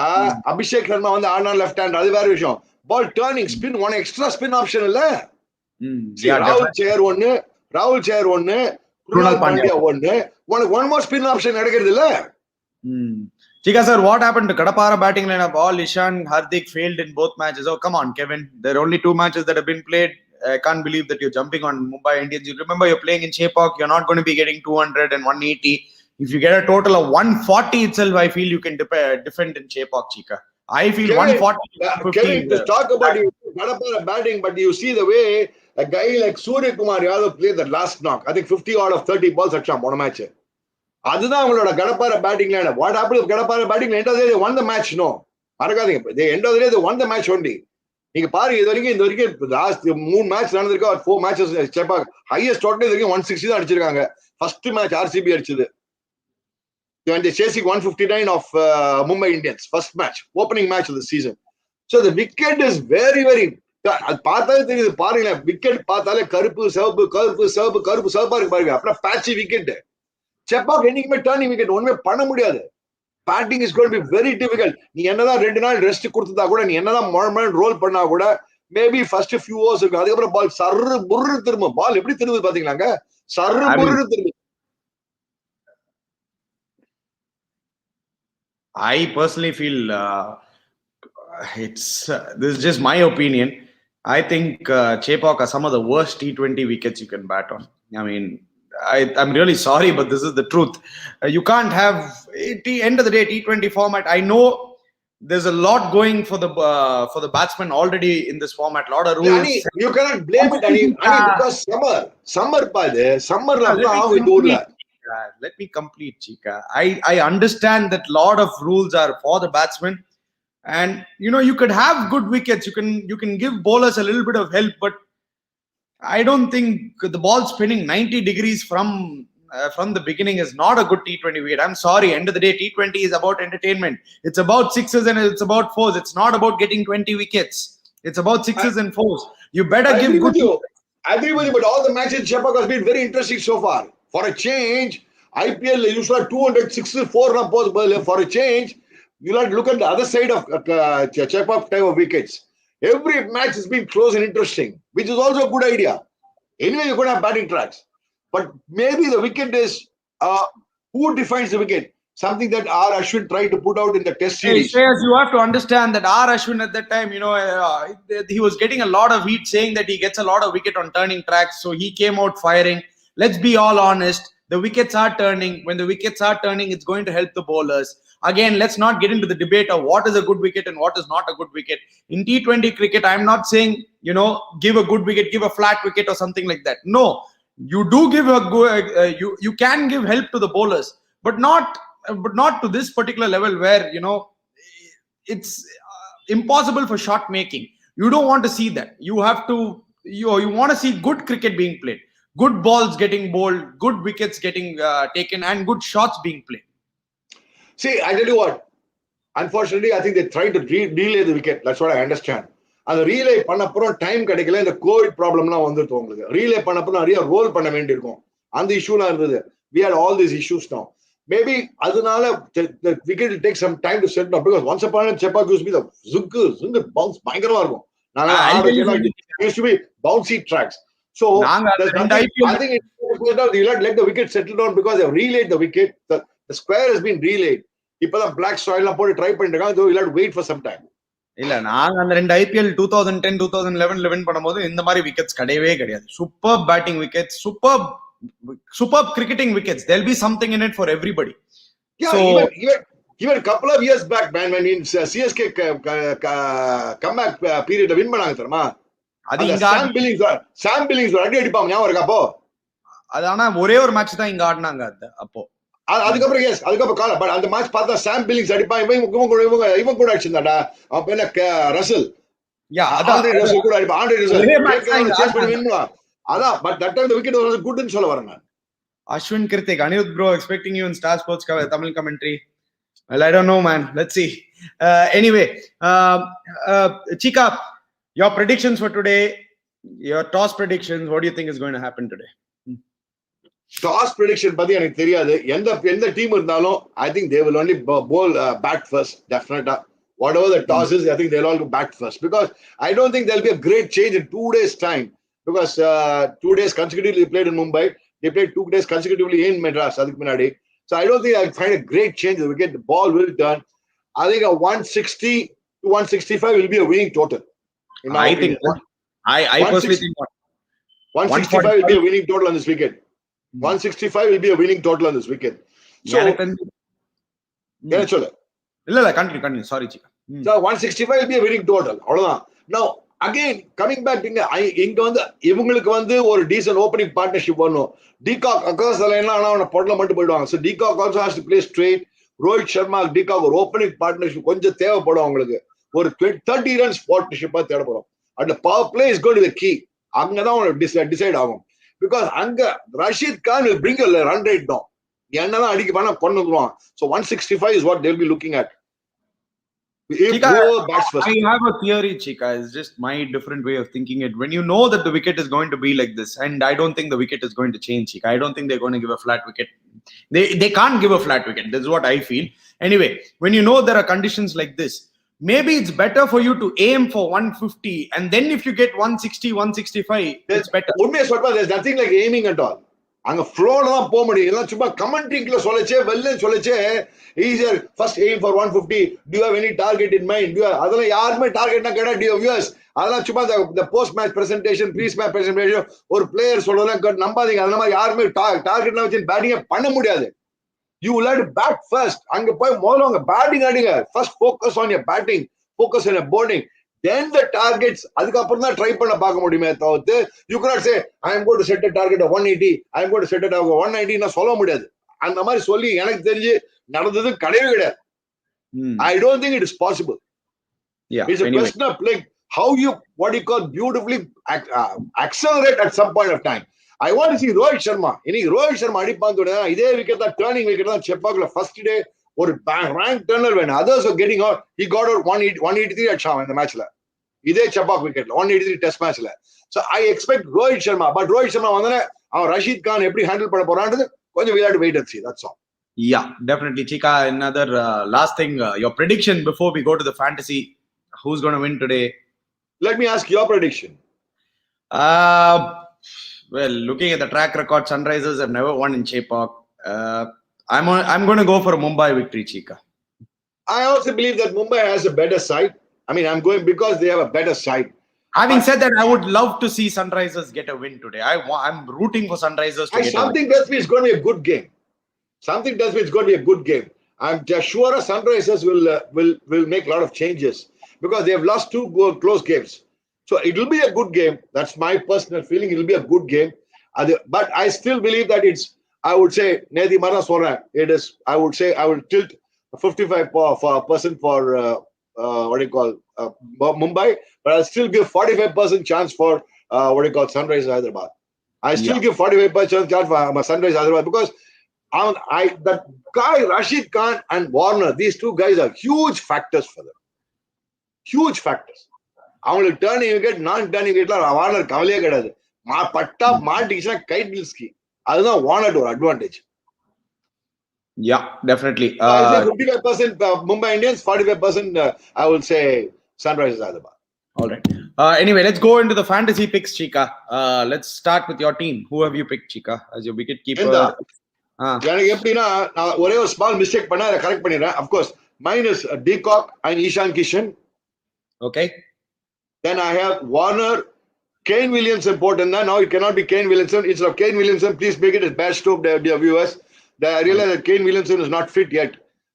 அபிஷேக் சர்மா வந்து ஆனா லெஃப்ட் ஹேண்டர், அது வேற விஷயம். Ball turning spin one extra spin option இல்ல. ராகுல் சேர் ஒன்னு, குருணால் பாண்டியா ஒன்னு, உனக்கு ஒன் மோர் ஸ்பின் ஆப்ஷன் நடக்கிறது இல்ல. Cheeka sir, what happened to Kadapara batting lineup? All Ishan, Hardik failed in both matches. Oh come on Kevin, there are only 2 matches that have been played. I can't believe that you're jumping on Mumbai Indians. You remember you're playing in Chepak. You're not going to be getting 200 and 180. If you get a total of 140 itself, I feel you can defend in Chepak, Cheeka. I feel Kevin, 140. Kevin, just talk about Kadapara batting, but you see the way a guy like Suryakumar Yadav played that last knock. I think 50 out of 30 balls at one match. அதுதான் அவங்களோட Kadapara batting line. What happened with Kadapara batting? End of the day, they won the match. No, மறக்காதீங்க. They end of the day, they won the match only. நீங்க பாருங்க, இது வரைக்கும் last 3 match நடந்திருக்கா, 4 matches Chepak highest total இது வரைக்கும் 160 தான் அடிச்சிருக்காங்க. First match RCB அடிச்சது. When they chasing 159 of Mumbai Indians. First match, opening match of the season. So the wicket is very, very. அது பார்த்தாலே தெரியுது பாருங்க, விக்கெட் பார்த்தாலே கருப்பு சிவப்பு இருக்கு பாருங்க. அப்புறம் பேட்சி விக்கெட். செப்பாக் என்னைக்குமே டர்னிங் விக்கெட் ஒண்ணுமே பண்ண முடியாது. Batting is going to be very difficult. நீ என்னதான் 2 நாள் ரெஸ்ட் கொடுத்தா கூட, நீ என்னதான் மொழ ரோல் பண்ணா கூட, மேபி ஃபர்ஸ்ட் ஃபியூ ஓவர்ஸ் இருக்கு. அதுக்கப்புறம் பால் சர்ரு புர்ரு திரும்ப. பால் எப்படி திரும்புது பாத்தீங்களாங்க? சர்ரு புர்ரு திரும்ப. I personally feel this is just my opinion. I think Chepak are some of the worst T20 wickets you can bat on. I mean, I'm really sorry, but this is the truth. You can't have end of the day T20 format. I know there's a lot going for the batsman already in this format. Lot of rules. You cannot blame it because summer how we do that. Let me complete, Cheeka. I understand that lot of rules are for the batsman, and you could have good wickets. You can give bowlers a little bit of help, but I don't think the ball spinning 90 degrees from the beginning is not a good T20 wicket. I'm sorry. End of the day, T20 is about entertainment. It's about sixes and it's about fours. It's not about getting 20 wickets. It's about sixes and fours. You better give good. I agree with you, but all the matches Chepak has been very interesting so far. For a change, IPL usually 264 runs. For a change, you'll have to look at the other side of Chepak type of wickets. Every match has been close and interesting, which is also a good idea. Anyway, you're going to have batting tracks. But maybe the wicket is, who defines the wicket? Something that R. Ashwin tried to put out in the test series. Hey, you have to understand that R. Ashwin at that time, he was getting a lot of heat saying that he gets a lot of wicket on turning tracks. So he came out firing. Let's be all honest. The wickets are turning. When the wickets are turning, it's going to help the bowlers. Again, let's not get into the debate of what is a good wicket and what is not a good wicket. In T20 cricket, I'm not saying, give a good wicket, give a flat wicket or something like that. No, you do give a good, you can give help to the bowlers, but not to this particular level where, it's impossible for shot making. You don't want to see that. You have to, you want to see good cricket being played. Good balls getting bowled, good wickets getting taken, and good shots being played. See, I tell you what. Unfortunately, I think they're trying to relay the wicket. That's what I understand. And the relay பண்ணப்புறம் time கிடைக்கல. இந்த Covid ப்ராப்ளம்லாம் வந்துட்டு உங்களுக்கு. Relay பண்ணப்புறம் நிறைய role பண்ண வேண்டியிருக்கும். அந்த இஷ்யூலாம் இருந்தது. We had all these issues now. Maybe அதனால the wicket will take some time to settle down, because once upon a time Chepak used to be the zungu bounce பயங்கரமா இருக்கும். used to be bouncy tracks. So I think you'll let the wicket settle down because they've relayed the wicket. The square has been relayed. இப்பதான் black soil எல்லாம் போட்டு try பண்ணிட்டு இருக்காங்க. You'll have to wait for some time. இல்ல, நாங்க அந்த 2 IPL 2010 2011 win பண்ணும்போது இந்த மாதிரி விக்கெட்ஸ் கிடையவே கிடையாது. Super batting wickets, super cricketing wickets. There'll be something in it for everybody. Yeah, so, even a couple of years back, man, when in CSK comeback period win பண்ணாங்க தெரியுமா? அது Sam Billings அடி அடிப்பாங்க, ஞாபகம் இருக்கா? அப்போ அது ஆனா ஒரே ஒரு மேட்ச் தான் இங்க ஆடினாங்க அப்போ. அதுக்கப்புறம் கால பட் அந்த மேட்ச் பார்த்தா Sam Billings அடிப்பான். இவன் கூட அடிச்சிருந்தாடா. அப்ப என்ன ரசல், ஆண்ட்ரே ரசல் கூட அடிப்பான். ஆண்ட்ரே ரசல் சேஸ் பண்ணி வின் பண்ணலாம். அதான், but that time the wicket was குட்னு சொல்ல வரேன் நான். Ashwin Kirtik, Anirudh bro, expecting you in Star Sports Tamil commentary. Well, I don't know, man. Let's see. Anyway, Cheeka, your predictions for today, your toss predictions, what do you think is going to happen today? Toss prediction பத்தி எனக்கு தெரியாது. எந்த team இருந்தாலும் I think they will only bowl bat first, definitely. Whatever the toss is, I think they'll all go bat first, because I don't think there'll be a great change in 2 days time, because 2 days consecutively played in Mumbai. They played 2 days consecutively in Madras. அதுக்கு முன்னாடி. So I don't think I'll find a great change. The wicket, the ball will turn. I think a 160 to 165 will be a winning total. I think I personally think 165 will be a winning total on this wicket. 165 will be a winning total on this wicket. So continue. Sorry, Cheeka. So 165 will be a winning total. அவ்வளவுதான். Now again coming back to இங்க வந்து இவங்களுக்கு வந்து ஒரு decent opening partnership வரணும். Deepak Chahar எல்லாம் அவன பொடல மட்டும் போய்டுவாங்க. So Deepak also has to play straight. Rohit Sharma, Deepak ஒரு opening partnership கொஞ்சம் தேவைப்படும் அவங்களுக்கு. ஒரு 30 runs partnership தேவைப்படும். And the power play is going to be the key. அங்கதான் டிசைட் ஆகும். because Rashid Khan will bring a run rate down. So 165 is what they'll be looking at. If Cheeka, bats first. I have a theory, Cheeka. It's just my different way of thinking it. When you know that the wicket is going to be like this, and I don't think the wicket is going to change, Cheeka. I don't think they're going to give a flat wicket. They can't give a flat wicket. This is what I feel. Anyway, when you know there are conditions like this, maybe it's better for you to aim for 150, and then if you get 160, 165, it's better. There's nothing like aiming at all. அங்க ஃப்ளோல தான் போக முடியும். எல்லாம் சும்மா கமெண்ட்ரிக்குள்ள சொல்லச்சே வெள்ளன்னு சொல்லச்சே easier first aim for 150. Do you have any target in mind? அதெல்லாம் யாருமே டார்கெட்னா கேட்டா viewers அதெல்லாம் சும்மா the post match presentation, pre match presentation ஒரு பிளேயர் சொல்றதெல்லாம் நம்பாதீங்க. அதெல்லாம் மாதிரி யாருமே டார்கெட்லாம் வச்சு பேட்டிங் பண்ண முடியாது. You will have to bat first. அங்க போய் முதல்ல உங்க பேட்டிங் அடிங்க. First focus on your batting, focus on your bowling. Then the targets, அதுக்கப்புறம் தான் ட்ரை பண்ண பார்க்க முடியுமே தவிர்த்து you cannot say I am going to set a target of 180, I am going to set a target of 190 நான் சொல்ல முடியாது. அந்த மாதிரி சொல்லி எனக்கு தெரிஞ்சு நடந்தது கிடையவே கிடையாது. I don't think it is possible. Yeah, it's a question of like how you what you call beautifully accelerate at some point of time. I want to see Rohit Sharma. இன்னைக்கு ரோஹித் சர்மா அடிப்பாங்க இதே விக்கெட் தான் turning wicket தான் செப்பாக்ல first day ஒரு rank turner when others are getting out, he got out 183 at Sham in the match la. இதே Chepauk விக்கெட்ல 183 test மேட்ச்ல. So I expect Rohit Sharma, but Rohit Sharma வந்தனே அவன் ரஷீத் கான் எப்படி ஹேண்டில் பண்ண போறான்றது கொஞ்சம் we have to wait and see. That's all. Yeah, definitely. Cheeka, another last thing, your prediction before we go to the fantasy. Who's going to win today? Let me ask your prediction. Well, looking at the track record, Sunrisers have never won in Chepauk. I'm going to go for a Mumbai victory, Cheeka. I also believe that Mumbai has a better side. I mean, I'm going because they have a better side. Having said that, I would love to see Sunrisers get a win today. I'm rooting for Sunrisers to get a win. Something tells me it's going to be a good game. Something tells me it's going to be a good game. I'm just sure Sunrisers will make a lot of changes because they have lost 2 close games. So it will be a good game. That's my personal feeling. It will be a good game. But I still believe that I would say, Nedi Mara Sora, it is, I would say, I will tilt 55% for what do you call Mumbai, but I'll still give 45% chance for what do you call Sunrisers Hyderabad. I still give 45% chance for Sunrisers Hyderabad because that guy Rashid Khan and Warner, these 2 guys are huge factors for them. Huge factors. அவங்களுக்கு turning wicket நான் turning விக்கெட்ல Warner கவலையே கிடையாது. பட்டா மாட்டிச்சுன்னா guide மில்ஸ்கி அதுதான் Warner ஒரு advantage. Yeah, definitely. I'll say 55% Mumbai Indians, 45% I will say Sunrisers Hyderabad. All right. Anyway, let's go into the fantasy picks, Cheeka. Let's start with your team. Who have you picked, Cheeka, as your wicket keeper? எனக்கு எப்படின்னா நான் ஒரே ஒரு small mistake பண்ண அதை correct பண்ணிடுறேன். Of course, mine is Deepak and Ishan Kishan. Okay. Then I have Warner, Kane Williamson put in there. Now it cannot be Kane Williamson. Instead of Kane Williamson, please make it as Bairstow, dear viewers. I realize that Kane Williamson is not fit yet.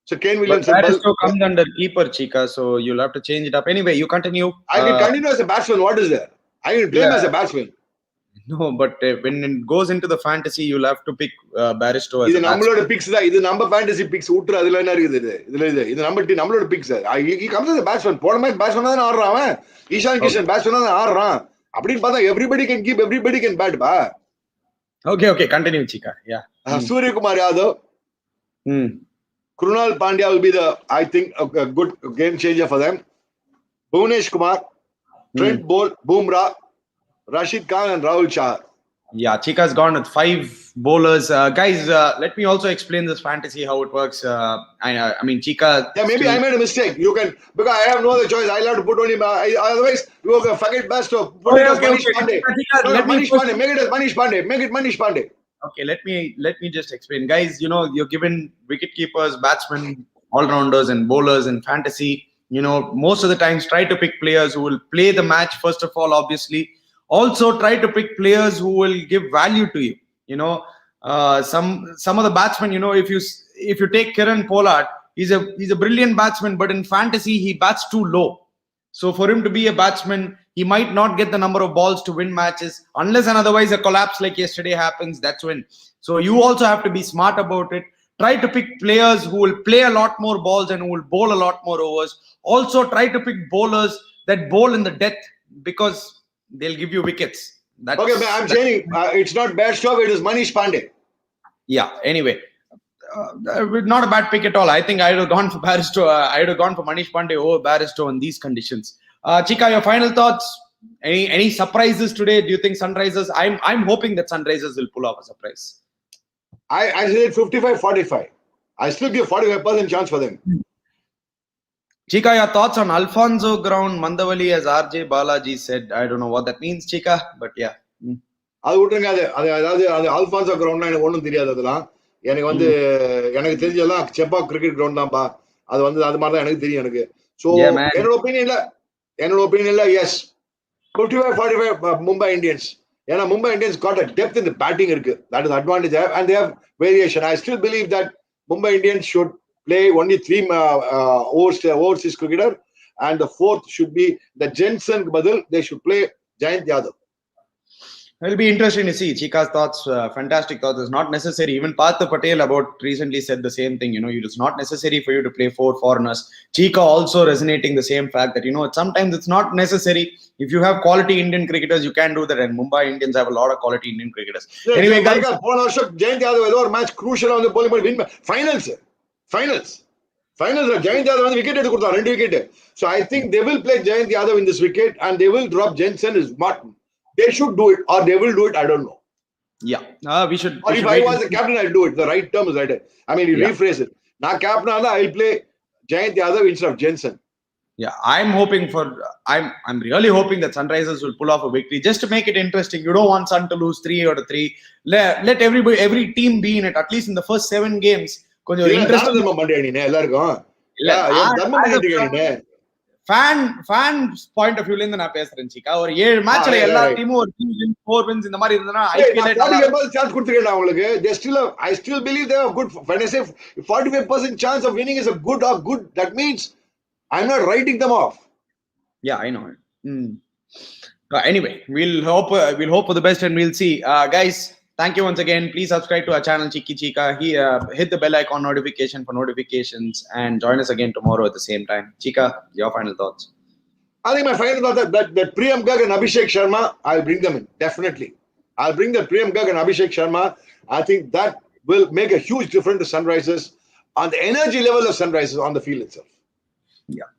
So Kane Williamson. But Bairstow comes under keeper, Cheeka, so you'll have to change it up. Anyway, you continue. I can continue as a batsman. What is there? I can play as a batsman. No, but when it goes into the fantasy, you'll have to pick Bairstow as a batsman. இது நம்மளோட fix தான். இது நம்ம fantasy picks ஊட்ற அதுல என்ன இருக்குது? இது நம்மளோட picks. He comes as a batsman. போன மேட்ச் batsman தான் ஆடுறான் அவன். ஈஷான் கிஷன் batsman தான் ஆடுறான். அப்படினு பார்த்தா everybody can keep, everybody can bat ba. Okay, continue, Cheeka. Yeah. Surya Kumar Yadav. Krunal Pandya will be I think a good game changer for them. Bhunesh Kumar, Trent Bolt, Bumrah, Rashid Khan and Rahul Chahar. Yeah, Cheeka's gone with 5 bowlers. Guys, let me also explain this fantasy, how it works. I mean, Cheeka... Yeah, maybe I made a mistake. You can... Because I have no other choice. I'll have to put only... Otherwise, you can forget Bairstow. Put it as Manish Pandey. Manish Pandey. Make it as Manish Pandey. Make it Manish Pandey. Okay, let me just explain. Guys, you know, you're given wicket keepers, batsmen, all-rounders and bowlers in fantasy. You know, most of the times, try to pick players who will play the match, first of all, obviously. Also, try to pick players who will give value to you. You know, some of the batsmen, you know, if you take Kiran Pollard, he's a brilliant batsman, but in fantasy he bats too low. So for him to be a batsman, he might not get the number of balls to win matches unless and otherwise a collapse like yesterday happens. That's when. So you also have to be smart about it. Try to pick players who will play a lot more balls and who will bowl a lot more overs. Also, try to pick bowlers that bowl in the death because they'll give you wickets. That's, Okay, I'm saying it's not Bairstow, it is Manish Pandey. Yeah. Anyway, not a bad pick at all. I think I would have gone for Bairstow. I would have gone for Manish Pandey over Bairstow in these conditions. Cheeka, your final thoughts? Any surprises today? Do you think Sunrisers? I'm hoping that Sunrisers will pull off a surprise. I said 55-45. I still give 45% chance for them. Cheeka, your thoughts on Alfonso ground Mandavali, as RJ Balaji said? I don't know what that means, Cheeka, but yeah. அது விட்டுருங்க. அதாவது அல்பான்சோ கிரவுண்ட்னா எனக்கு ஒன்றும் தெரியாது. அதெல்லாம் எனக்கு தெரிஞ்சதெல்லாம் செப்பா cricket ground தான்ப்பா. அது மாதிரி தான் எனக்கு தெரியும். எனக்கு ஸோ என்னோட ஒப்பீனியன்ல எஸ் 55-45 மும்பை இந்தியன்ஸ். ஏன்னா Mumbai Indians got a depth in the batting இருக்கு. That is advantage and they have variation. I still believe that Mumbai Indians should play only 3 overseas cricketer, and the fourth should be the Jensen badal. They should play Jayant Yadav. It'll be interesting to see Cheeka's thoughts. Fantastic thoughts. It's not necessary. Even Partha Patel recently said the same thing. It's not necessary for you to play 4 foreigners. Cheeka also resonating the same fact that sometimes it's not necessary. If you have quality Indian cricketers, you can do that. And Mumbai Indians have a lot of quality Indian cricketers. Anyway, guys, Jayant Yadav ஏதோ ஒரு match crucial on the bowling win finals Jayant Yadav வந்து wicket எடுத்து கொடுத்தார் 2 wicket. So I think they will play Jayant Yadav in this wicket and they will drop Jensen is Martin. They should do it or they will do it. I don't know. Yeah, we should. Or if I was the captain, I'll do it. The right term is right. I mean, you rephrase it. Now, captain, I'll play Jayant Yadav instead of Jensen. Yeah, I'm really hoping that Sunrisers will pull off a victory just to make it interesting. You don't want Sun to lose 3 out of 3. Let every team be in it. At least in the first 7 games. Fan point of view la na pesren Cheeka or 7 matchல எல்லா டீமும் ஒரு 3 wins 4 wins இந்த மாதிரி இருந்தனா IPL chance கொடுத்திருக்கேன் உங்களுக்கு. I still believe they have good. When I say 45% chance of winning is a good or good, that means I'm not writing them off. Yeah, I know. Anyway, we'll hope for the best and we'll see. Guys, thank you once again. Please subscribe to our channel Cheeka. Hit the bell icon notification for notifications and join us again tomorrow at the same time. Cheeka, your final thoughts? I think my final thought that Priyam Garg and Abhishek Sharma, I'll bring them in. Definitely. I'll bring the Priyam Garg and Abhishek Sharma. I think that will make a huge difference to Sunrisers on the energy level of Sunrisers on the field itself. Yeah.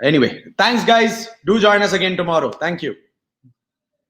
Anyway, thanks guys. Do join us again tomorrow. Thank you.